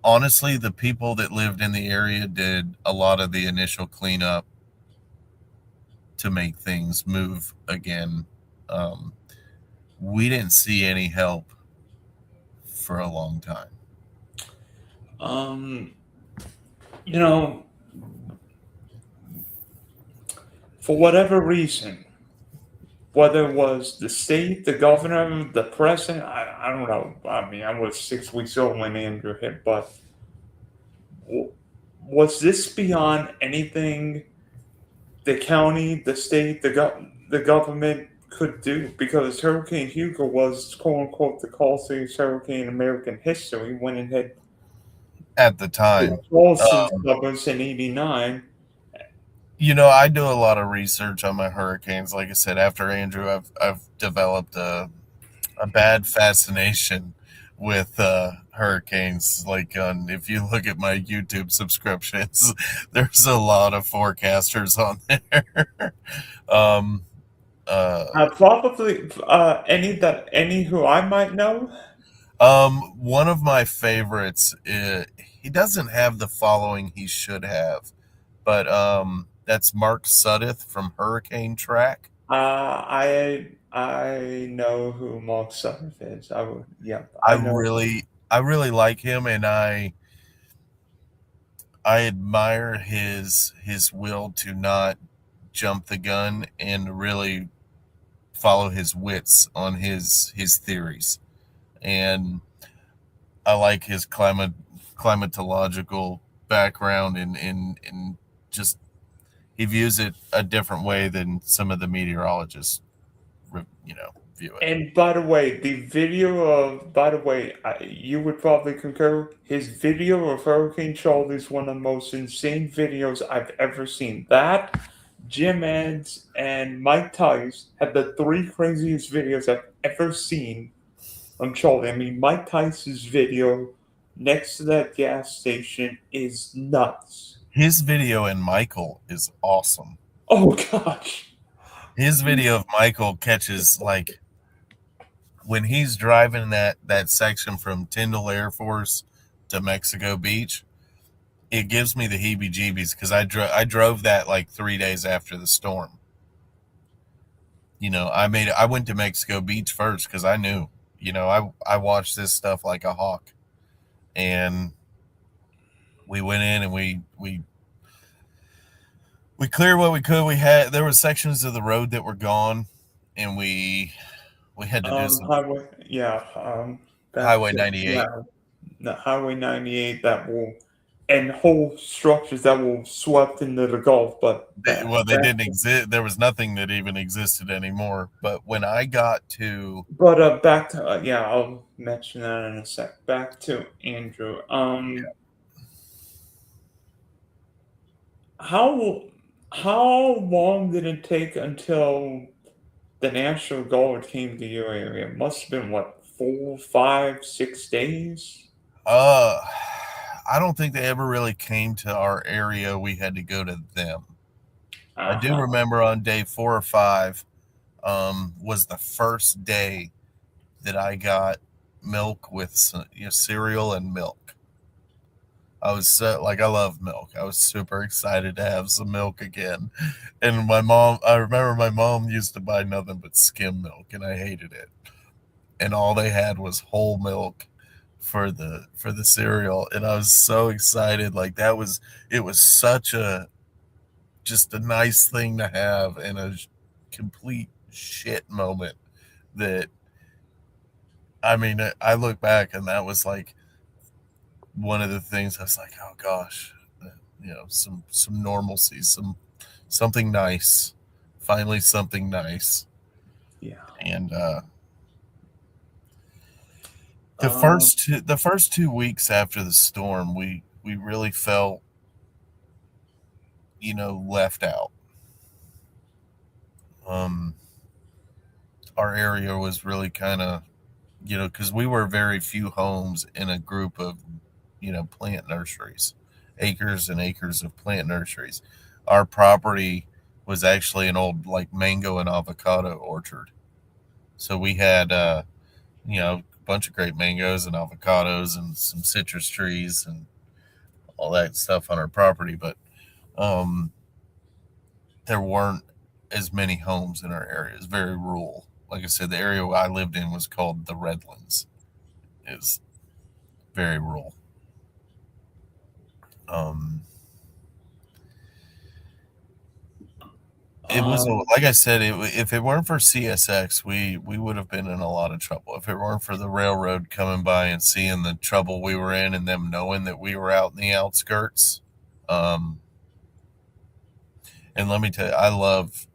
Speaker 4: honestly, the people that lived in the area did a lot of the initial cleanup to make things move again. Um, we didn't see any help for a long time.
Speaker 1: Um, you know, for whatever reason, whether it was the state, the governor, the president, I don't know. I mean, I was 6 weeks old when Andrew hit, but was this beyond anything the county, the state, the government could do? Because Hurricane Hugo was quote unquote the costliest hurricane in American history when it hit
Speaker 4: At the
Speaker 1: the
Speaker 4: time.
Speaker 1: Charleston
Speaker 4: Um,
Speaker 1: suburbs in '89.
Speaker 4: I do a lot of research on my hurricanes. Like I said, after Andrew, I've developed a bad fascination with hurricanes. Like, if you look at my YouTube subscriptions, there's a lot of forecasters on there. um, uh,
Speaker 1: Probably any who I might know.
Speaker 4: One of my favorites. He doesn't have the following he should have, but that's Mark Sudduth from Hurricane Track.
Speaker 1: I know who Mark Sutherland is. Yeah,
Speaker 4: I
Speaker 1: I know.
Speaker 4: really like him, and I admire his will to not jump the gun and really follow his wits on his theories. And I like his climatological background, and just he views it a different way than some of the meteorologists, view it.
Speaker 1: And by the way, by the way, you would probably concur, his video of Hurricane Charlie is one of the most insane videos I've ever seen. That, Jim Eds, and Mike Tice have the three craziest videos I've ever seen on Charlie. I mean, Mike Tice's video next to that gas station is nuts.
Speaker 4: His video in Michael is awesome.
Speaker 1: Oh gosh.
Speaker 4: His video of Michael catches, like, when he's driving that section from Tyndall Air Force to Mexico Beach. It gives me the heebie-jeebies because I drove that like 3 days after the storm. I went to Mexico Beach first because I knew. I watched this stuff like a hawk, and we went in and we cleared what we could. There were sections of the road that were gone, and we had to do some
Speaker 1: Highway, yeah,
Speaker 4: Highway 98.
Speaker 1: yeah, the Highway 98 that will, and whole structures that will swept into the Gulf, but
Speaker 4: They didn't exist. There was nothing that even existed anymore. But when I got to,
Speaker 1: back to, yeah, I'll mention that in a sec. Back to Andrew. How, how long did it take until the National Guard came to your area? It must have been what, 4, 5, 6 days?
Speaker 4: uh, I don't think they ever really came to our area. We had to go to them. I do
Speaker 1: Uh-huh.
Speaker 4: remember on day 4 or 5, was the first day that I got milk with cereal and milk. I was like, I love milk. I was super excited to have some milk again. And I remember my mom used to buy nothing but skim milk, and I hated it. And all they had was whole milk for the cereal, and I was so excited. Like, it was such a just a nice thing to have in a complete shit moment that, I mean, I look back and that was like one of the things I was like, oh gosh, some normalcy, something nice, finally something nice.
Speaker 1: Yeah.
Speaker 4: And
Speaker 1: Um,
Speaker 4: the first 2 weeks after the storm, we really felt, left out. Um, our area was really kind of, because we were very few homes in a group of, plant nurseries, acres and acres of plant nurseries. Our property was actually an old like mango and avocado orchard. So we had, a bunch of great mangoes and avocados and some citrus trees and all that stuff on our property. But um, there weren't as many homes in our area. It's very rural. Like I said, the area I lived in was called the Redlands. Is very rural. Um, it was
Speaker 1: Um,
Speaker 4: like I said. If it weren't for CSX, we would have been in a lot of trouble. If it weren't for the railroad coming by and seeing the trouble we were in, and them knowing that we were out in the outskirts, um, and let me tell you, I love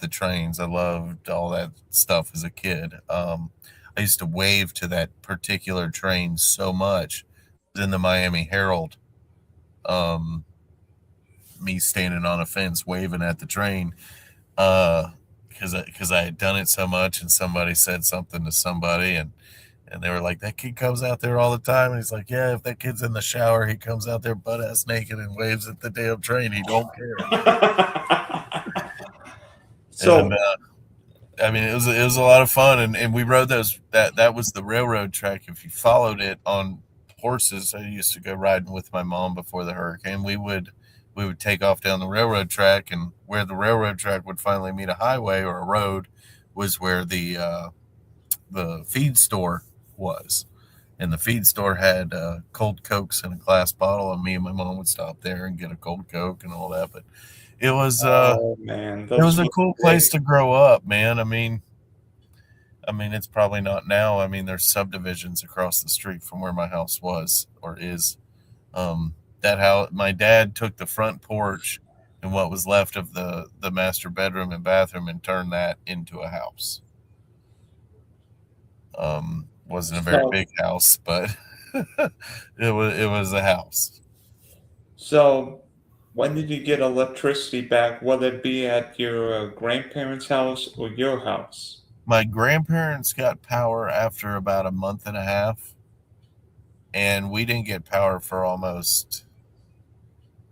Speaker 4: the trains. I loved all that stuff as a kid. I used to wave to that particular train so much. In the Miami Herald, um, me standing on a fence waving at the train, because I had done it so much, and somebody said something to somebody, and they were like, "That kid comes out there all the time." And he's like, "Yeah, if that kid's in the shower, he comes out there butt ass naked and waves at the damn train. He don't care." And
Speaker 1: so
Speaker 4: I mean, it was a lot of fun, and we rode those. That was the railroad track. If you followed it on horses, I used to go riding with my mom before the hurricane. We would take off down the railroad track, and where the railroad track would finally meet a highway or a road was where the feed store was, and the feed store had cold cokes in a glass bottle, and me and my mom would stop there and get a cold coke and all that. But it was
Speaker 1: oh man,
Speaker 4: it
Speaker 1: those
Speaker 4: was a
Speaker 1: were
Speaker 4: cool place
Speaker 1: great.
Speaker 4: to grow up, man. I mean, it's probably not now. I mean, there's subdivisions across the street from where my house was or is. That how my dad took the front porch and what was left of the master bedroom and bathroom and turned that into a house. Wasn't a very
Speaker 1: So
Speaker 4: big house, but it was a house.
Speaker 1: so when did you get electricity back? Will it be at your grandparents' house or your house?
Speaker 4: My grandparents got power after about a month and a half, and we didn't get power for almost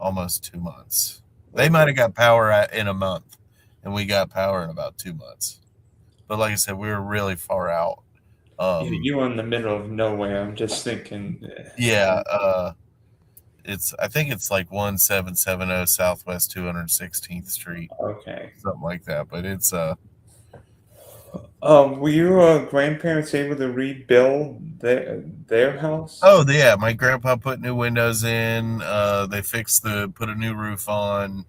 Speaker 4: 2 months. They might
Speaker 1: Okay.
Speaker 4: have got power in a month, and we got power in about 2 months. But like I said, we were really far out.
Speaker 1: Yeah,
Speaker 4: Um,
Speaker 1: you were in the middle of nowhere. I'm just thinking.
Speaker 4: yeah, I think it's like 1770 Southwest 216th Street,
Speaker 1: Okay.
Speaker 4: something like that. But it's
Speaker 1: Were your grandparents able to rebuild their house?
Speaker 4: oh yeah, my grandpa put new windows in. They put a new roof on,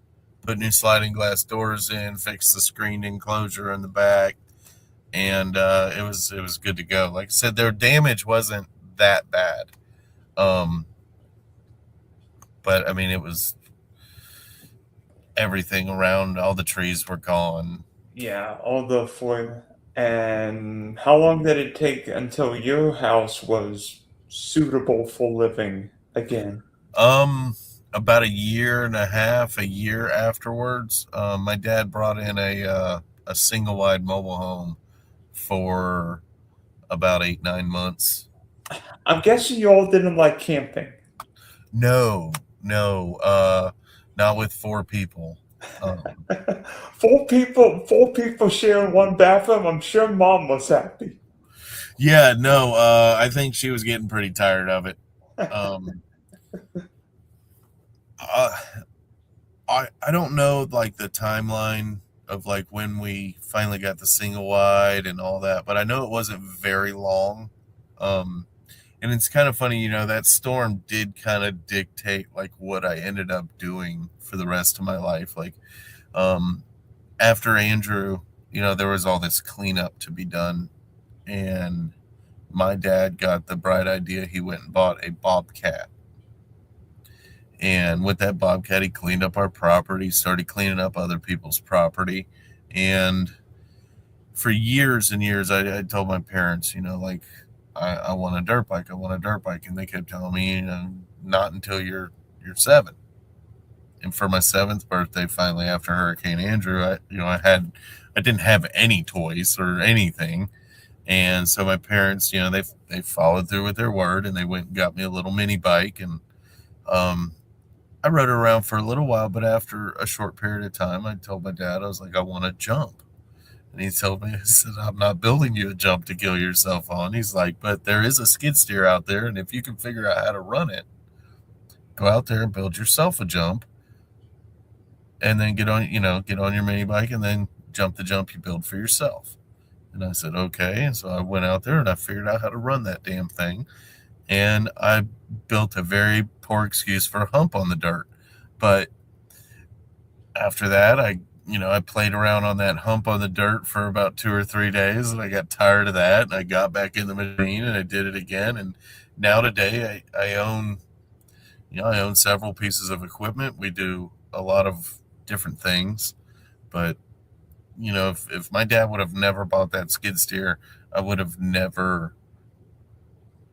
Speaker 4: put new sliding glass doors in, fixed the screened enclosure in the back, and it was good to go. Like I said, their damage wasn't that bad. Um, but I mean, it was everything around. All the trees were gone.
Speaker 1: Yeah, all the for. And how long did it take until your house was suitable for living again?
Speaker 4: Um, about a year and a half, a year afterwards, my dad brought in a single wide mobile home for about 8 9 months.
Speaker 1: I'm guessing you all didn't like camping.
Speaker 4: No, no, not with four people. Um,
Speaker 1: Four people sharing one bathroom. I'm sure mom was happy.
Speaker 4: yeah, no, I think she was getting pretty tired of it. Um, uh, I don't know like the timeline of like when we finally got the single wide and all that, but I know it wasn't very long. Um, and it's kind of funny, that storm did kind of dictate like what I ended up doing for the rest of my life. Like, um, after Andrew, there was all this cleanup to be done, and my dad got the bright idea. He went and bought a bobcat, and with that bobcat, he cleaned up our property, started cleaning up other people's property, and for years and years, I told my parents, like, I want a dirt bike, I want a dirt bike, and they kept telling me, not until you're 7. and for my 7th birthday, finally after Hurricane Andrew, I didn't have any toys or anything, and so my parents, they followed through with their word, and they went and got me a little mini bike, and um, I rode it around for a little while. But after a short period of time, I told my dad, I was like, I want to jump. And he told me, he said, I'm not building you a jump to kill yourself on. He's like, but there is a skid steer out there, and if you can figure out how to run it, go out there and build yourself a jump, and then get on your mini bike, and then jump the jump you build for yourself. And I said, okay. And so I went out there and I figured out how to run that damn thing. And I built a very poor excuse for a hump on the dirt. But after that, I played around on that hump on the dirt for about 2 or 3 days, and I got tired of that. And I got back in the machine and I did it again. And now today I own, I own several pieces of equipment. We do a lot of different things, but if my dad would have never bought that skid steer, I would have never,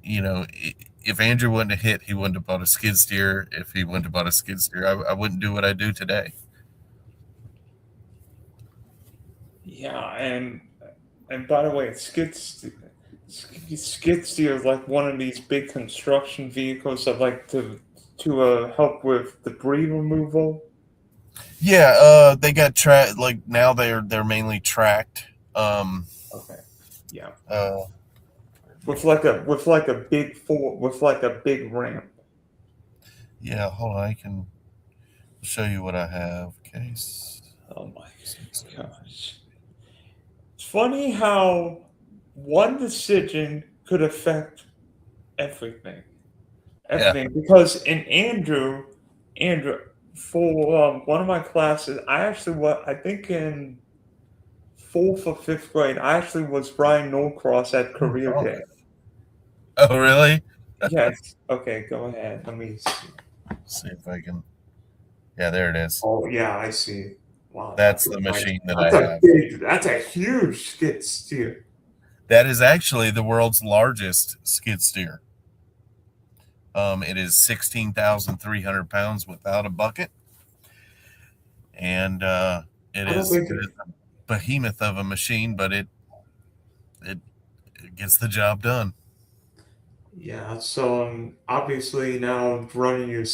Speaker 4: if Andrew wouldn't have hit, he wouldn't have bought a skid steer. If he wouldn't have bought a skid steer, I wouldn't do what I do today.
Speaker 1: Yeah, and by the way, skid steer is like one of these big construction vehicles that like to help with debris removal.
Speaker 4: Yeah, they got like now they're mainly tracked.
Speaker 1: Okay, yeah,
Speaker 4: Uh,
Speaker 1: with like a big ramp.
Speaker 4: yeah, hold on, I can show you what I have. Case.
Speaker 1: Oh my gosh. It's funny how one decision could affect everything.
Speaker 4: Yeah.
Speaker 1: Everything. Because in Andrew, for one of my classes, I think in fourth or fifth grade, I actually was Brian Norcross at Career
Speaker 4: Oh,
Speaker 1: Day.
Speaker 4: oh, really?
Speaker 1: Yes. Okay, go ahead. Let me see.
Speaker 4: See if I can. Yeah, there it is.
Speaker 1: Oh, yeah, I see. Wow,
Speaker 4: That's the machine that I
Speaker 1: that's a
Speaker 4: have.
Speaker 1: that's a huge skid steer.
Speaker 4: That is actually the world's largest skid steer. It is 16,300 pounds without a bucket, and it
Speaker 1: I don't
Speaker 4: is
Speaker 1: think
Speaker 4: a behemoth of a machine, but it gets the job done.
Speaker 1: Yeah, so obviously now running your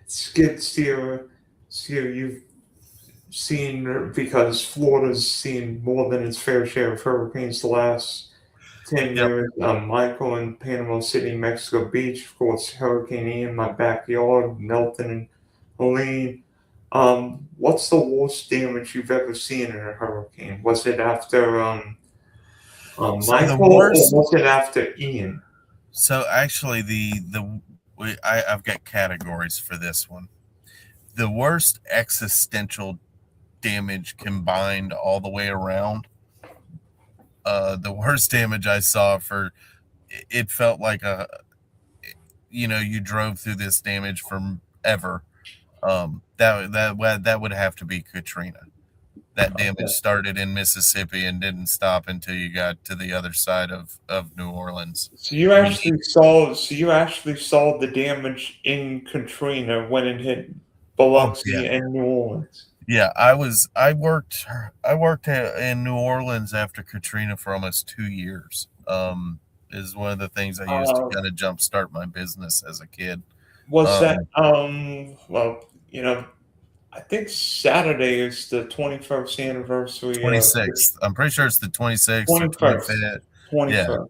Speaker 1: skid steer, you've seen because Florida's seen more than its fair share of hurricanes the last 10
Speaker 4: Yep.
Speaker 1: years. Michael in Panama City, Mexico Beach, of course, Hurricane Ian, my backyard, Milton and Helene. What's the worst damage you've ever seen in a hurricane? Was it after
Speaker 4: So the
Speaker 1: Michael or
Speaker 4: worst.
Speaker 1: was it after Ian?
Speaker 4: So actually, I've got categories for this one. The worst existential damage combined all the way around. The worst damage I saw for it felt like you drove through this damage from ever. That would have to be Katrina. That damage started in Mississippi and didn't stop until you got to the other side of New Orleans.
Speaker 1: So you
Speaker 4: I mean,
Speaker 1: actually saw the damage in Katrina when it hit
Speaker 4: oh yeah,
Speaker 1: Biloxi and New Orleans.
Speaker 4: yeah. I worked in New Orleans after Katrina for almost 2 years. Is one of the things I used to
Speaker 1: Uh,
Speaker 4: kind of jumpstart my business as a kid.
Speaker 1: was that
Speaker 4: Um,
Speaker 1: well, I think Saturday is the 21st anniversary of
Speaker 4: 26th. I'm pretty sure it's the 26th or
Speaker 1: 21st,
Speaker 4: 25th. Yeah.
Speaker 1: 21st.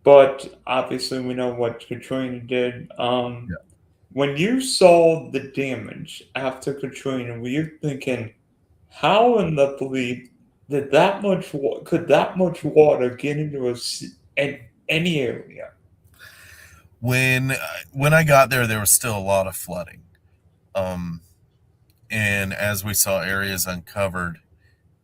Speaker 1: But obviously we know what Katrina did.
Speaker 4: Yeah.
Speaker 1: When you saw the damage after Katrina, were you thinking, how in the belief did could that much water get into any area?
Speaker 4: When when I got there, there was still a lot of flooding. Um, and as we saw areas uncovered,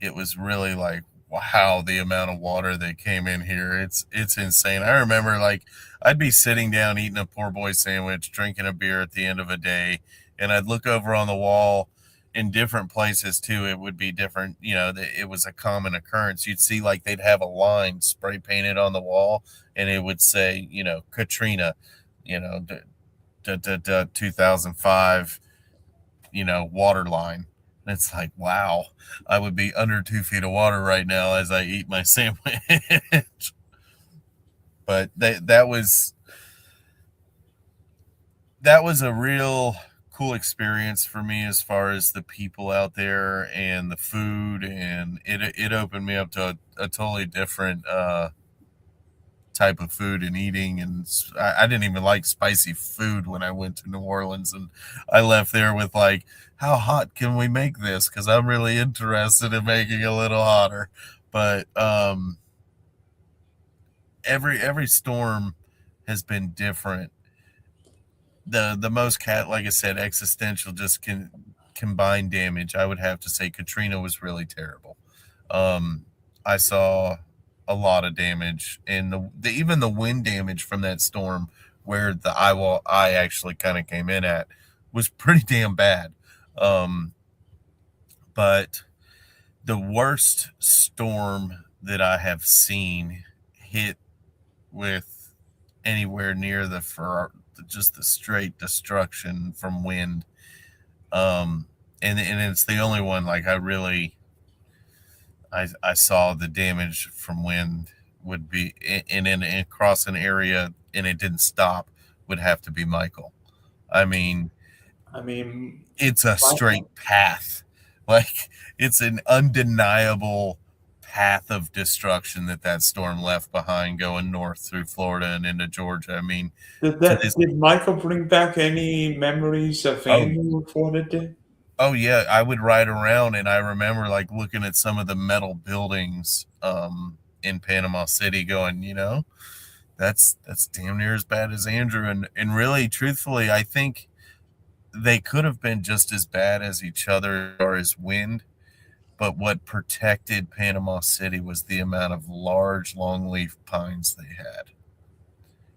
Speaker 4: it was really like, wow, the amount of water that came in here. It's insane. I remember like I'd be sitting down eating a poor boy sandwich, drinking a beer at the end of a day, and I'd look over on the wall in different places too. It would be different, it was a common occurrence. You'd see like they'd have a line spray painted on the wall, and it would say, Katrina, 2005 water line. And it's like, wow, I would be under 2 feet of water right now as I eat my sandwich. But that was a real cool experience for me as far as the people out there and the food, and it opened me up to a totally different type of food and eating. And I didn't even like spicy food when I went to New Orleans, and I left there with like, how hot can we make this, because I'm really interested in making it a little hotter. But every storm has been different. The most like I said, existential, just combined damage, I would have to say Katrina was really terrible. I saw a lot of damage, and even the wind damage from that storm, where the eye actually kind of came in at, was pretty damn bad. But the worst storm that I have seen hit with anywhere near for just the straight destruction from wind. And it's the only one, like, I saw the damage from wind would be in across an area, and it didn't stop, would have to be Michael. I mean,
Speaker 1: I mean,
Speaker 4: it's a
Speaker 1: Michael,
Speaker 4: straight path. Like, it's an undeniable path of destruction that storm left behind, going north through Florida and into Georgia. I mean, to this.
Speaker 1: did Michael bring back any memories of
Speaker 4: Oh,
Speaker 1: Andrew before it did?
Speaker 4: oh yeah, I would ride around, and I remember like looking at some of the metal buildings in Panama City, going, that's damn near as bad as Andrew. And really, truthfully, I think they could have been just as bad as each other or as wind. But what protected Panama City was the amount of large longleaf pines they had.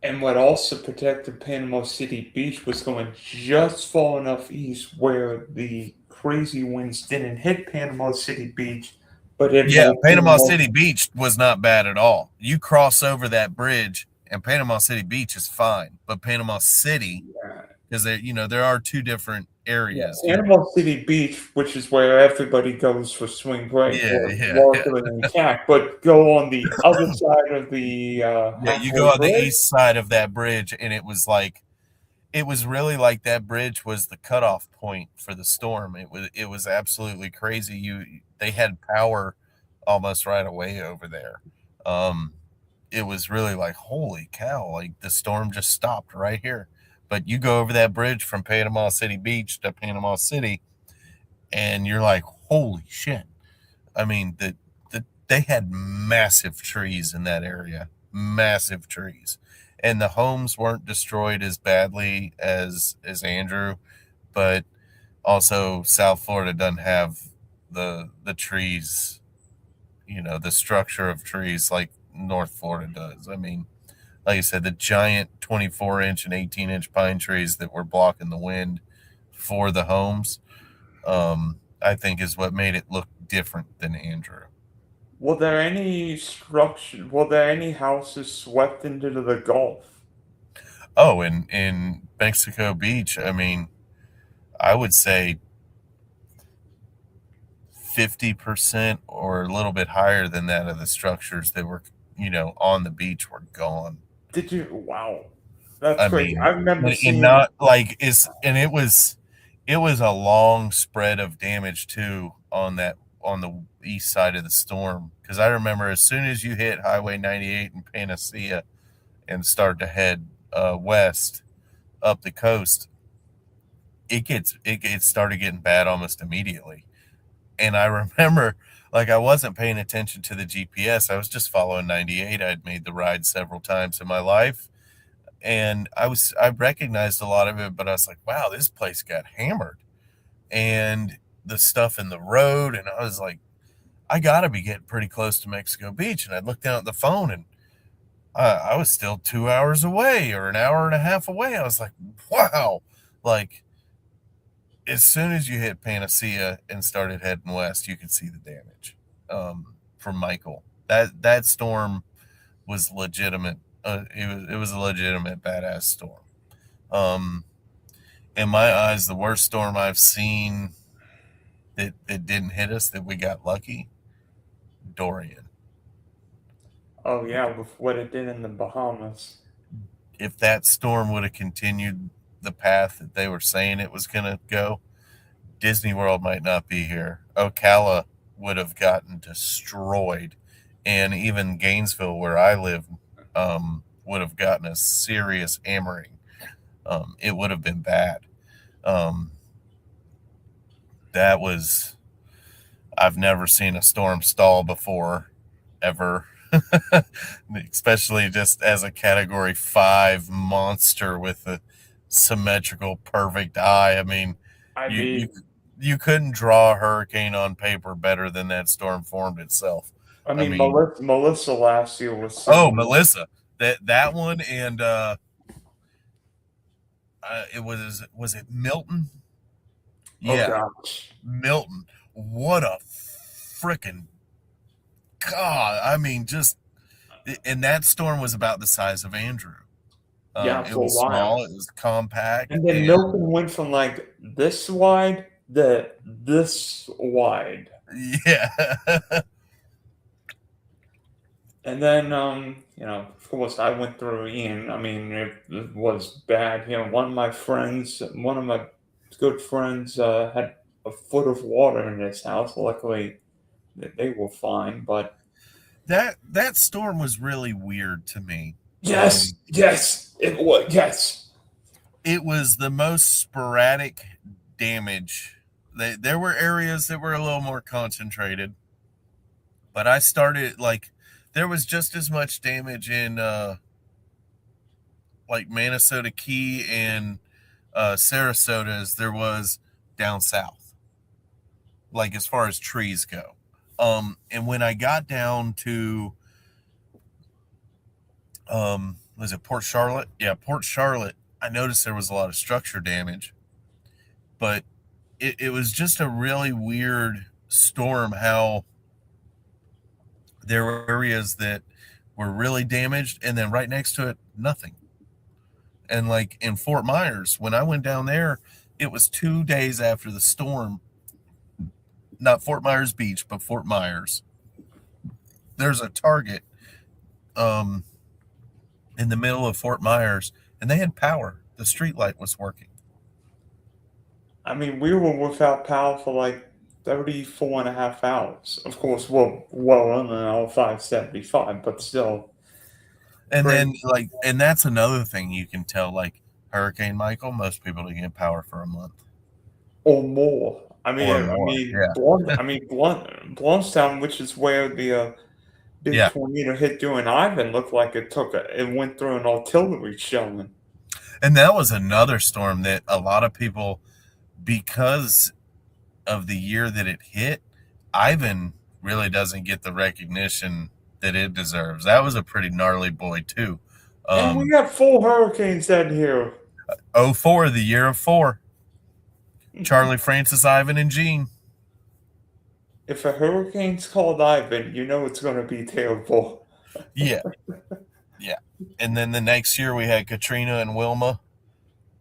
Speaker 1: And what also protected Panama City Beach was going just far enough east where the crazy winds didn't hit Panama City Beach, but it
Speaker 4: Yeah,
Speaker 1: moved
Speaker 4: Panama
Speaker 1: almost.
Speaker 4: City Beach was not bad at all. You cross over that bridge, and Panama City Beach is fine, but Panama City,
Speaker 1: Yeah,
Speaker 4: because there are two different
Speaker 1: yeah,
Speaker 4: areas.
Speaker 1: Panama City Beach, which is where everybody goes for spring break,
Speaker 4: Yeah,
Speaker 1: was
Speaker 4: yeah, yeah.
Speaker 1: largely intact. But go on the other side of the
Speaker 4: Yeah, you go
Speaker 1: halfway
Speaker 4: on the
Speaker 1: bridge.
Speaker 4: east side of that bridge, and it was really like that bridge was the cutoff point for the storm. It was absolutely crazy. They had power almost right away over there. Um, it was really like, holy cow, like the storm just stopped right here. But you go over that bridge from Panama City Beach to Panama City, and you're like, holy shit. I mean, they had massive trees in that area, massive trees, and the homes weren't destroyed as badly as Andrew, but also South Florida doesn't have the trees, the structure of trees like North Florida does. I mean, like I said, the giant 24-inch and 18-inch pine trees that were blocking the wind for the homes, I think is what made it look different than Andrew.
Speaker 1: Were there any houses swept into the Gulf?
Speaker 4: Oh, in Mexico Beach, I mean, I would say 50% or a little bit higher than that of the structures that were, on the beach were gone.
Speaker 1: Did you? Wow, that's
Speaker 4: I
Speaker 1: crazy.
Speaker 4: mean,
Speaker 1: I remember
Speaker 4: and
Speaker 1: seeing.
Speaker 4: not like it was a long spread of damage too on the east side of the storm, because I remember as soon as you hit Highway 98 in Panacea and start to head west up the coast, it started getting bad almost immediately. And I remember, like, I wasn't paying attention to the GPS. I was just following 98. I'd made the ride several times in my life, and I recognized a lot of it, but I was like, wow, this place got hammered, and the stuff in the road, and I was like, I gotta be getting pretty close to Mexico Beach. And I looked down at the phone, and I was still 2 hours away or an hour and a half away. I was like, wow, like, as soon as you hit Panacea and started heading west, you could see the damage from Michael. That storm was legitimate. It was a legitimate badass storm. Um, in my eyes, the worst storm I've seen that didn't hit us, that we got lucky, Dorian.
Speaker 1: Oh yeah, with what it did in the Bahamas.
Speaker 4: If that storm would have continued the path that they were saying it was going to go, Disney World might not be here. Ocala would have gotten destroyed, and even Gainesville, where I live, would have gotten a serious hammering. It would have been bad. Um, that was, I've never seen a storm stall before, ever. Especially just as a Category 5 monster with a symmetrical, perfect eye. I mean,
Speaker 1: I
Speaker 4: you you
Speaker 1: mean,
Speaker 4: you couldn't draw a hurricane on paper better than that storm formed itself. I mean,
Speaker 1: Melissa last year was
Speaker 4: oh,
Speaker 1: similar.
Speaker 4: Melissa, that one, and it was it Milton?
Speaker 1: Oh
Speaker 4: Yeah,
Speaker 1: gosh.
Speaker 4: Milton. What a freaking God! I mean, just and that storm was about the size of Andrew.
Speaker 1: Yeah,
Speaker 4: It
Speaker 1: for a
Speaker 4: was
Speaker 1: while.
Speaker 4: small, it was compact,
Speaker 1: And then
Speaker 4: and
Speaker 1: Milton went from like this wide to this wide.
Speaker 4: yeah,
Speaker 1: And then, of course, I went through Ian. I mean, it was bad. One of my good friends, had a foot of water in his house. Luckily, they were fine. But
Speaker 4: that storm was really weird to me.
Speaker 1: yes, yes, it was. Yes,
Speaker 4: It was the most sporadic damage. There were areas that were a little more concentrated, but I started like there was just as much damage in like Minnesota Key and Sarasota as there was down south, like as far as trees go. And when I got down to was it Port Charlotte? Yeah, Port Charlotte. I noticed there was a lot of structure damage, but it was just a really weird storm. How there were areas that were really damaged, and then right next to it, nothing. And like in Fort Myers, when I went down there, it was 2 days after the storm. Not Fort Myers Beach, but Fort Myers. There's a Target um, in the middle of Fort Myers, and they had power. The street light was working.
Speaker 1: I mean, we were without power for like 34 and a half hours. Of course, well under our 575, but still
Speaker 4: And then,
Speaker 1: crazy.
Speaker 4: like, and that's another thing you can tell. Like Hurricane Michael, most people didn't get power for a month
Speaker 1: Or more.
Speaker 4: or more. Yeah,
Speaker 1: Bluntstown, which is where the big
Speaker 4: yeah.
Speaker 1: tornado hit during Ivan, looked like it went through an artillery shell.
Speaker 4: And that was another storm that a lot of people, because of the year that it hit, Ivan really doesn't get the recognition that it deserves. That was a pretty gnarly boy too.
Speaker 1: And we got 4 hurricanes in here.
Speaker 4: '04, the year of four. Charlie, Francis, Ivan, and Gene.
Speaker 1: If a hurricane's called Ivan, you know it's going to be terrible.
Speaker 4: Yeah, yeah. And then the next year we had Katrina and Wilma,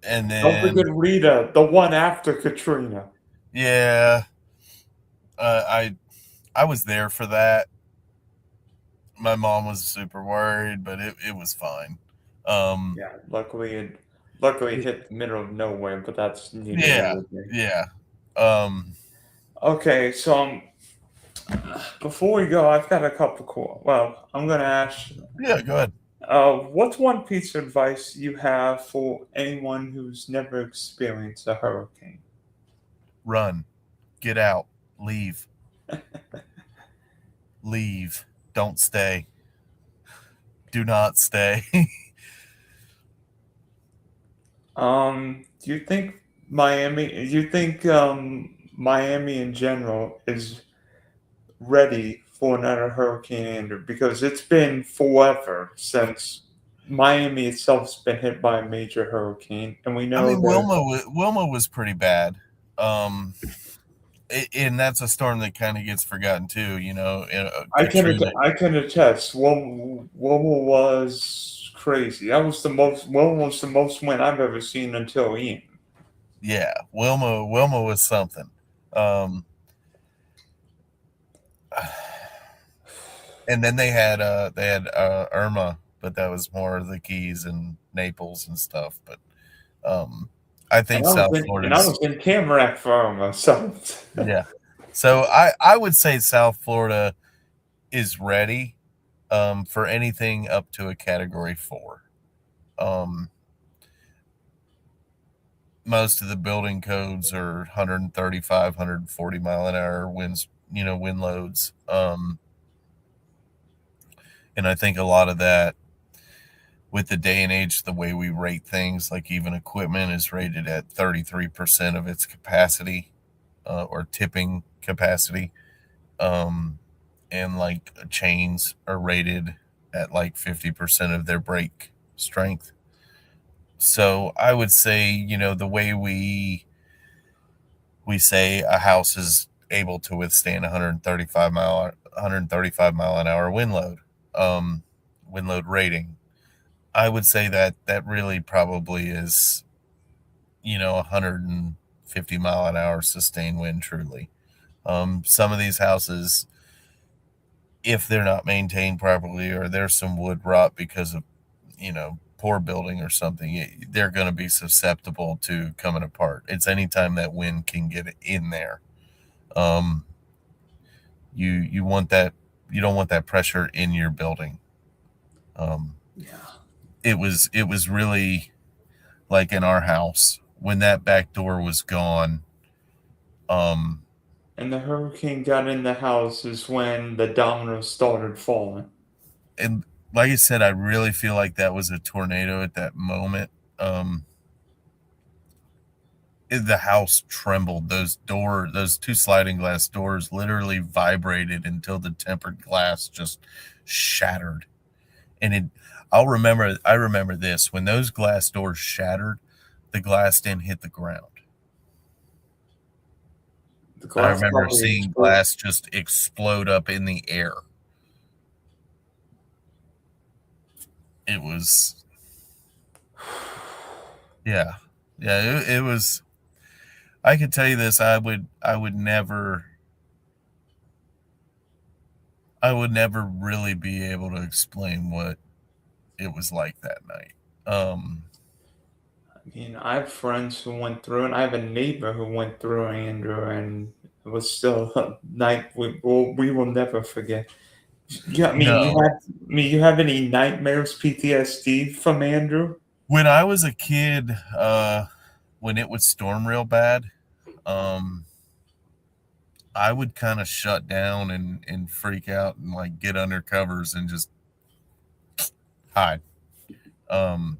Speaker 4: and
Speaker 1: Don't
Speaker 4: then
Speaker 1: forget Rita, the one after Katrina.
Speaker 4: yeah, I was there for that. My mom was super worried, but it was fine. Um,
Speaker 1: Yeah, luckily it hit the middle of nowhere, but that's neither here
Speaker 4: yeah,
Speaker 1: nor there.
Speaker 4: yeah. Um,
Speaker 1: Okay, so before we go, I've got a couple well, I'm going to ask,
Speaker 4: yeah, go ahead.
Speaker 1: what's one piece of advice you have for anyone who's never experienced a hurricane?
Speaker 4: Run, get out, leave, leave. Don't stay. Do not stay.
Speaker 1: Do you think Miami in general is ready for another Hurricane Andrew? Because it's been forever since Miami itself's been hit by a major hurricane, and we
Speaker 4: I
Speaker 1: know
Speaker 4: mean,
Speaker 1: that.
Speaker 4: Wilma was pretty bad. Um, and that's a storm that kind of gets forgotten too. You know, Katrina.
Speaker 1: I can attest. Wilma was crazy. Wilma was the most wind I've ever seen until Ian.
Speaker 4: Yeah, Wilma was something. Um, and then they had Irma, but that was more of the Keys and Naples and stuff. But um, I think South
Speaker 1: And I
Speaker 4: Florida's
Speaker 1: was in Tamarack for myself.
Speaker 4: yeah. So I would say South Florida is ready for anything up to a Category 4. Um, most of the building codes are 135, 140 mile an hour winds, wind loads. And I think a lot of that, with the day and age, the way we rate things, like even equipment is rated at 33% of its capacity, or tipping capacity. Um, and like chains are rated at like 50% of their brake strength. So I would say, the way we say a house is able to withstand 135 mile an hour wind load rating. I would say that that really probably is, 150 mile an hour sustained wind truly. Some of these houses, if they're not maintained properly or there's some wood rot because of, poor building or something, they're going to be susceptible to coming apart. It's anytime that wind can get in there. Um, you want that, you don't want that pressure in your building. Um,
Speaker 1: Yeah.
Speaker 4: it was really like in our house when that back door was gone. Um,
Speaker 1: And the hurricane got in the house is when the dominoes started falling.
Speaker 4: and like I said, I really feel like that was a tornado at that moment. Um, the house trembled. Those two sliding glass doors literally vibrated until the tempered glass just shattered. And I remember this, when those glass doors shattered, the glass didn't hit the ground.
Speaker 1: The
Speaker 4: I
Speaker 1: glass
Speaker 4: remember
Speaker 1: probably
Speaker 4: seeing
Speaker 1: exploded.
Speaker 4: glass just explode up in the air. It was, yeah, yeah. It was. I could tell you this. I would never really be able to explain what it was like that night. Um,
Speaker 1: I mean, I have friends who went through, and I have a neighbor who went through Andrew, and it was still a night we will never forget. Yeah,
Speaker 4: no,
Speaker 1: you have any nightmares, PTSD from Andrew?
Speaker 4: when I was a kid, when it would storm real bad, um, I would kind of shut down and freak out and like get under covers and just hide. Um,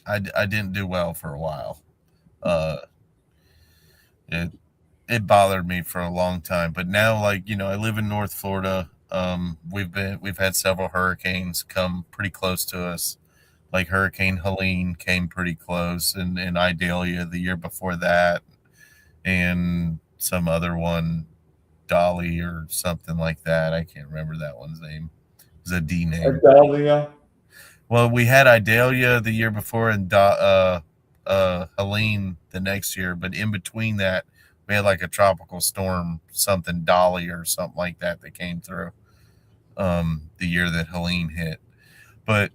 Speaker 4: I didn't do well for a while. Uh, it it bothered me for a long time, but now, like, I live in North Florida. We've had several hurricanes come pretty close to us. Like Hurricane Helene came pretty close, and Idalia the year before that, and some other one, Dolly or something like that. I can't remember that one's name. It was a D name.
Speaker 1: Adalia?
Speaker 4: Well, we had Idalia the year before and Helene the next year, but in between that, we had like a tropical storm, something Dolly or something like that that came through the year that Helene hit. But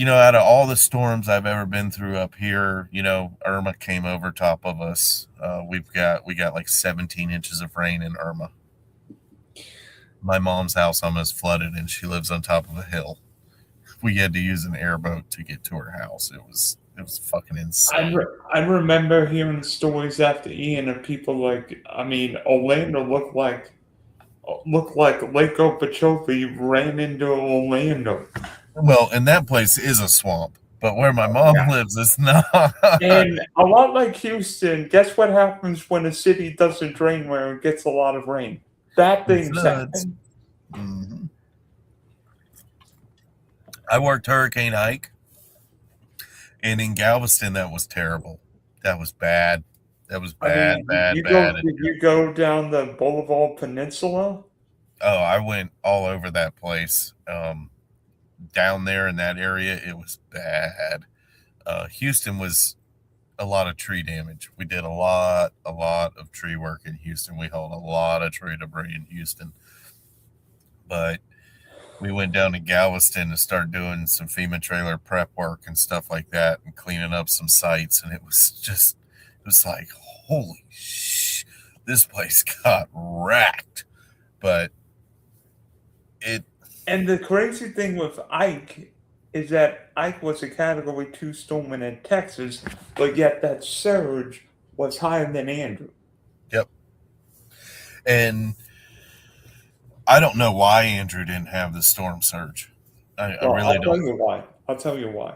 Speaker 4: out of all the storms I've ever been through up here, Irma came over top of us. We got like 17 inches of rain in Irma. My mom's house almost flooded, and she lives on top of a hill. We had to use an airboat to get to her house. It was fucking insane.
Speaker 1: I remember hearing stories after Ian of people like, I mean, Orlando looked like Lake Okeechobee ran into Orlando.
Speaker 4: Well, and that place is a swamp, but where my mom lives, it's not.
Speaker 1: And a lot like Houston, guess what happens when a city doesn't drain where it gets a lot of rain? Bad
Speaker 4: It
Speaker 1: things
Speaker 4: floods.
Speaker 1: happen.
Speaker 4: Mhm. I worked Hurricane Ike, and in Galveston, that was terrible. That was bad. That was
Speaker 1: I
Speaker 4: bad,
Speaker 1: mean,
Speaker 4: bad, bad.
Speaker 1: did you go down the Boulevard Peninsula?
Speaker 4: Oh, I went all over that place. Down there in that area, it was bad. Houston was a lot of tree damage. We did a lot of tree work in Houston. We hauled a lot of tree debris in Houston, but we went down to Galveston to start doing some FEMA trailer prep work and stuff like that, and cleaning up some sites. And it was like, holy this place got wrecked. But
Speaker 1: And the crazy thing with Ike is that Ike was a Category 2 storm in Texas, but yet that surge was higher than Andrew.
Speaker 4: Yep. And I don't know why Andrew didn't have the storm surge. I really don't.
Speaker 1: I'll tell you why.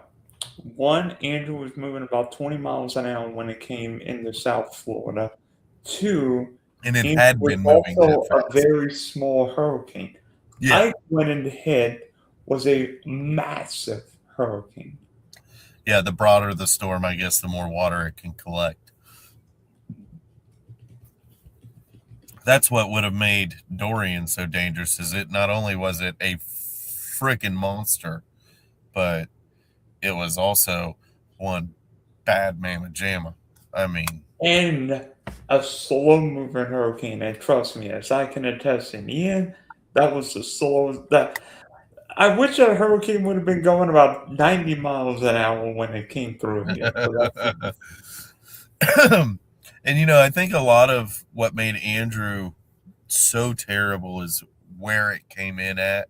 Speaker 1: One, Andrew was moving about 20 miles an hour when it came into South Florida. Two,
Speaker 4: And it
Speaker 1: Andrew
Speaker 4: had
Speaker 1: was
Speaker 4: been moving
Speaker 1: also
Speaker 4: that
Speaker 1: a
Speaker 4: fast.
Speaker 1: very small hurricane.
Speaker 4: Yeah.
Speaker 1: Ike went in the head was a massive hurricane.
Speaker 4: Yeah, the broader the storm, I guess, the more water it can collect. That's what would have made Dorian so dangerous. Is it not only was it a freaking monster, but it was also one bad mamma jamma. I mean,
Speaker 1: And a slow moving hurricane. And trust me, as I can attest in Ian, that was the slowest. I wish that hurricane would have been going about 90 miles an hour when it came through here.
Speaker 4: and I think a lot of what made Andrew so terrible is where it came in at.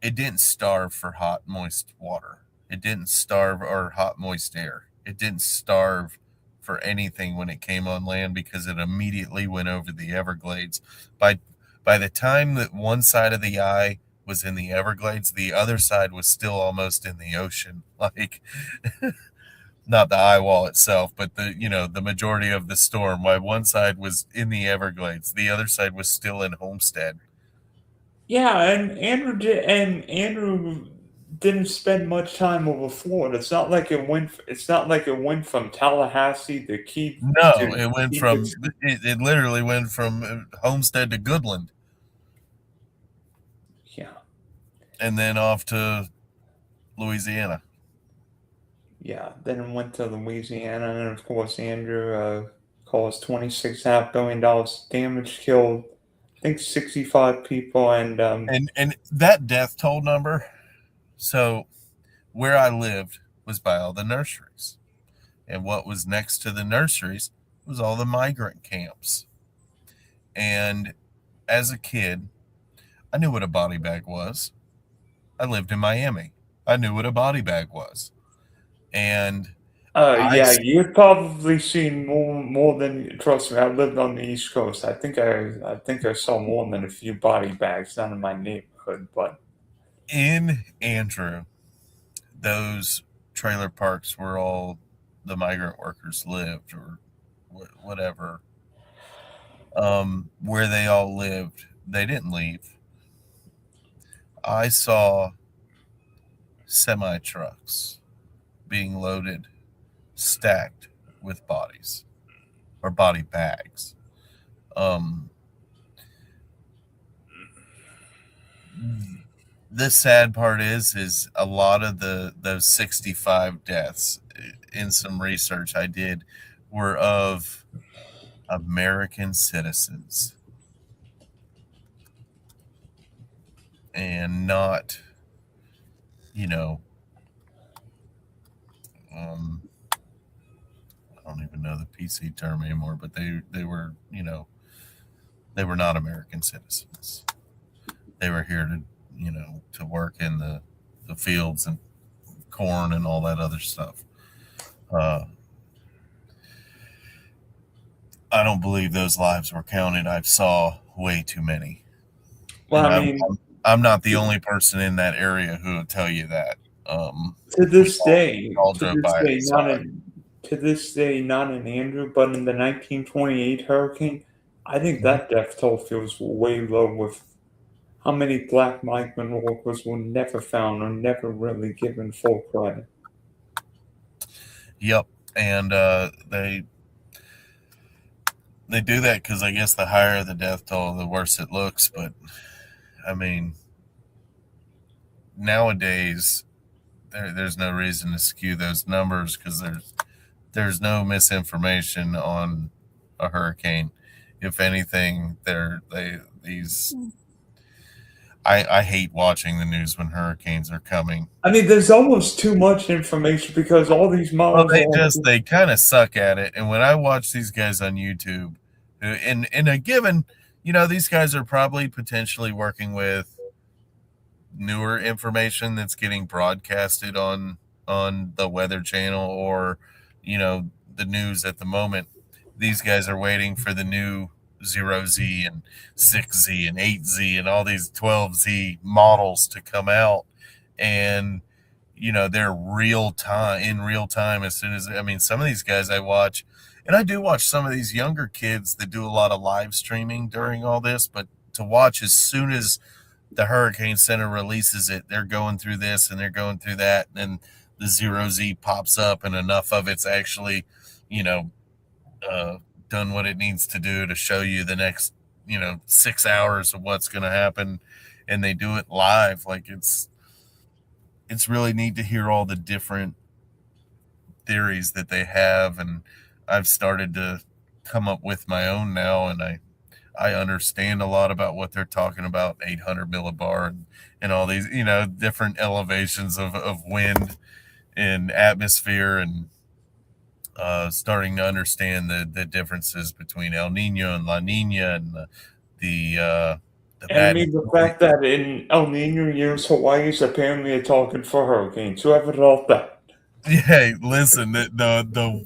Speaker 4: It didn't starve for hot, moist water. It didn't starve or hot, moist air. It didn't starve for anything when it came on land because it immediately went over the Everglades. By the time that one side of the eye was in the Everglades, the other side was still almost in the ocean. Like, not the eye wall itself, but the majority of the storm. While one side was in the Everglades, the other side was still in Homestead.
Speaker 1: Yeah, and Andrew didn't spend much time over Florida. It's not like it went. It's not like it went from Tallahassee to Key.
Speaker 4: No,
Speaker 1: to
Speaker 4: it went
Speaker 1: Key
Speaker 4: from it literally went from Homestead to Goodland,
Speaker 1: yeah,
Speaker 4: and then off to Louisiana.
Speaker 1: yeah. Then it went to Louisiana, and of course Andrew caused $26.5 billion damage, killed I think 65 people, and
Speaker 4: And that death toll number. So where I lived was by all the nurseries, and what was next to the nurseries was all the migrant camps. And as a kid, I knew what a body bag was. I lived in Miami. I knew what a body bag was. And
Speaker 1: yeah, you've probably seen more than trust me. I lived on the East Coast. I think I saw more than a few body bags, not in my neighborhood, but
Speaker 4: in Andrew, those trailer parks where all the migrant workers lived, or whatever, where they all lived, they didn't leave. I saw semi trucks being loaded, stacked with bodies or body bags. The sad part is a lot of those 65 deaths in some research I did were of American citizens and not, I don't even know the PC term anymore, but they were, they were not American citizens. They were here to work in the fields and corn and all that other stuff. I don't believe those lives were counted. I saw way too many.
Speaker 1: well,
Speaker 4: And
Speaker 1: I mean,
Speaker 4: I'm not the only person in that area who will tell you that.
Speaker 1: to this day,
Speaker 4: all drove by outside.
Speaker 1: to this day, not in Andrew, but in the 1928 hurricane, I think that death toll feels way low with how many black migrant workers were never found or never really given full credit.
Speaker 4: Yep, and they do that because I guess the higher the death toll, the worse it looks. But I mean, nowadays there's no reason to skew those numbers because there's no misinformation on a hurricane. If anything, these. I hate watching the news when hurricanes are coming.
Speaker 1: I mean, there's almost too much information because all these
Speaker 4: Well,
Speaker 1: models are.
Speaker 4: they kind of suck at it. And when I watch these guys on YouTube, in a given, these guys are probably potentially working with newer information that's getting broadcasted on the Weather Channel or the news at the moment. These guys are waiting for the new 0Z and 6Z and 8Z and all these 12Z models to come out, and they're in real time. As soon as, I mean, some of these guys I watch, and I do watch some of these younger kids that do a lot of live streaming during all this, but to watch as soon as the Hurricane Center releases it, they're going through this and they're going through that, and then the 0Z pops up and enough of it's actually done what it needs to do to show you the next 6 hours of what's going to happen, and they do it live. Like, it's really neat to hear all the different theories that they have, and I've started to come up with my own now, and I understand a lot about what they're talking about, 800 millibar and all these different elevations of wind and atmosphere, and starting to understand the differences between El Nino and La Nina, and the
Speaker 1: And I mean, the fact that in El Nino years, Hawaii is apparently a target for hurricanes. Whoever thought that?
Speaker 4: Yeah, listen, the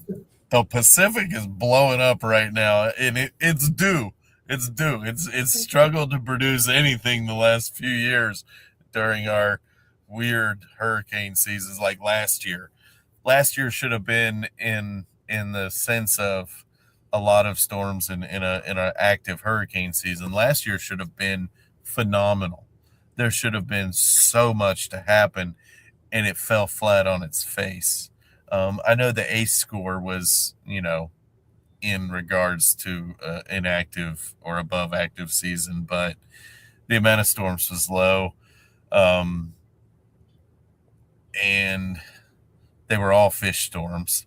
Speaker 4: Pacific is blowing up right now, and it's due. It's due. It's struggled to produce anything the last few years during our weird hurricane seasons, like last year. Last year should have been in the sense of a lot of storms in a active hurricane season. Last year should have been phenomenal. There should have been so much to happen, and it fell flat on its face. I know the ACE score was, in regards to an active or above active season, but the amount of storms was low. And they were all fish storms.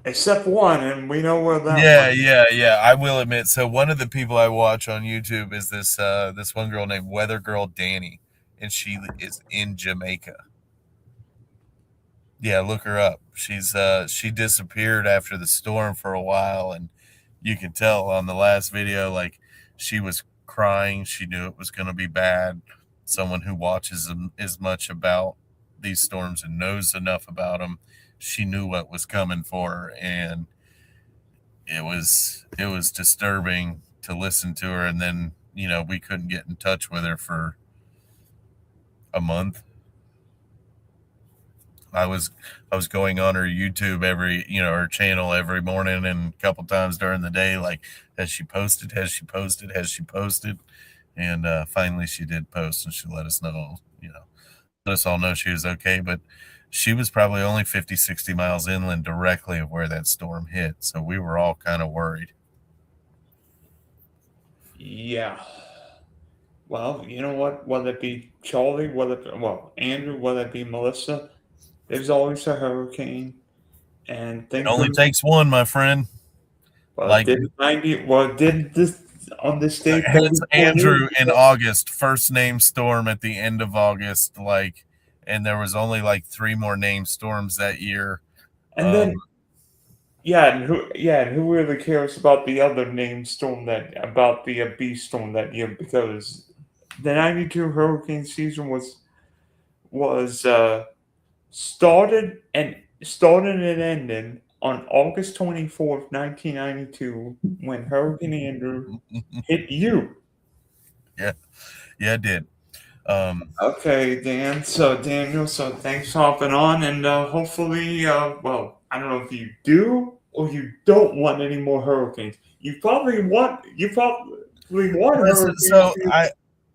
Speaker 1: Except one, and we know where that one.
Speaker 4: Yeah. I will admit. So one of the people I watch on YouTube is this one girl named Weather Girl Danny, and she is in Jamaica. Yeah, look her up. She disappeared after the storm for a while, and you can tell on the last video, like, she was crying. She knew it was going to be bad. Someone who watches them as much about these storms and knows enough about them, she knew what was coming for her, and it was disturbing to listen to her. And then we couldn't get in touch with her for a month. I was going on her YouTube her channel every morning and a couple times during the day, like, has she posted, and finally she did post, and she let us know, let us all know she was okay. But she was probably only 50, 60 miles inland directly of where that storm hit, so we were all kind of worried.
Speaker 1: Yeah. Well, you know what? Whether it be Charlie, Andrew, whether it be Melissa, there's always a hurricane, and
Speaker 4: It only takes one, my friend.
Speaker 1: Did this on this day?
Speaker 4: It's Andrew in August, first name storm at the end of August, and there was only like 3 more named storms that year.
Speaker 1: And then, and who really cares about the other named storm about the B storm that year? Because the '92 hurricane season was started and ended on August 24th, 1992, when Hurricane Andrew hit you.
Speaker 4: Yeah, it did.
Speaker 1: Okay, Dan. So, Daniel, thanks for hopping on, and hopefully, I don't know if you do or you don't want any more hurricanes. You probably want hurricanes.
Speaker 4: So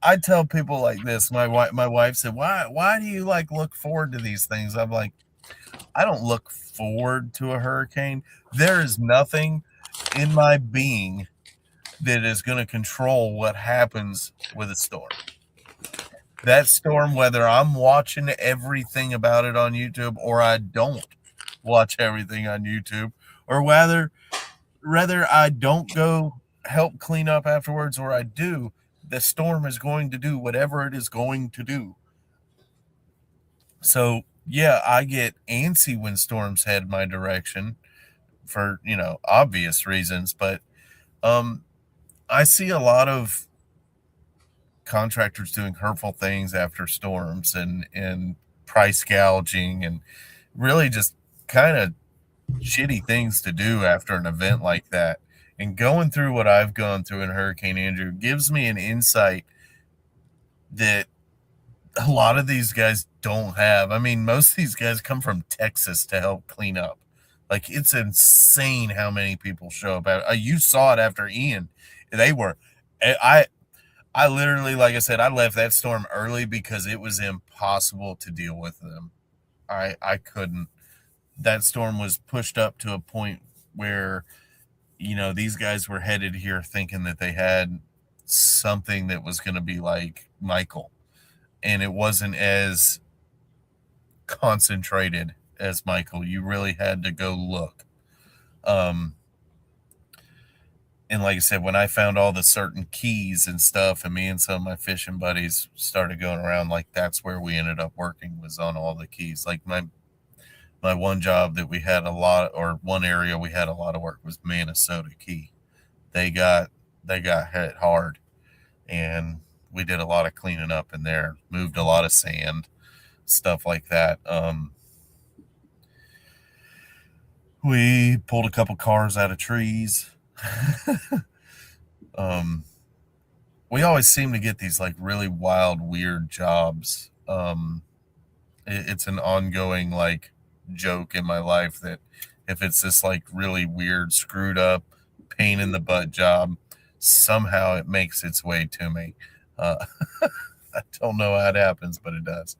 Speaker 4: I tell people like this. My wife said, "Why do you look forward to these things?" I'm like, I don't look forward to a hurricane. There is nothing in my being that is going to control what happens with a storm. That storm, whether I'm watching everything about it on YouTube or I don't watch everything on YouTube, or whether I don't go help clean up afterwards or I do, the storm is going to do whatever it is going to do. So yeah, I get antsy when storms head my direction for, obvious reasons, but um I see a lot of contractors doing hurtful things after storms and price gouging and really just kind of shitty things to do after an event like that. And going through what I've gone through in Hurricane Andrew gives me an insight that a lot of these guys don't have. I mean, most of these guys come from Texas to help clean up. Like, it's insane how many people show up. You saw it after Ian. They were, I literally, like I said, I left that storm early because it was impossible to deal with them. I couldn't. That storm was pushed up to a point where, these guys were headed here thinking that they had something that was going to be like Michael. And it wasn't as concentrated as Michael. You really had to go look. And like I said, when I found all the certain keys and stuff, and me and some of my fishing buddies started going around, like that's where we ended up working, was on all the keys. Like my one job that we had a lot, or one area we had a lot of work, was Minnesota Key. They got hit hard, and we did a lot of cleaning up in there, moved a lot of sand, stuff like that. We pulled a couple cars out of trees. We always seem to get these like really wild, weird jobs. It's an ongoing like joke in my life that if it's this like really weird, screwed up, pain in the butt job, somehow it makes its way to me. I don't know how it happens, but it does.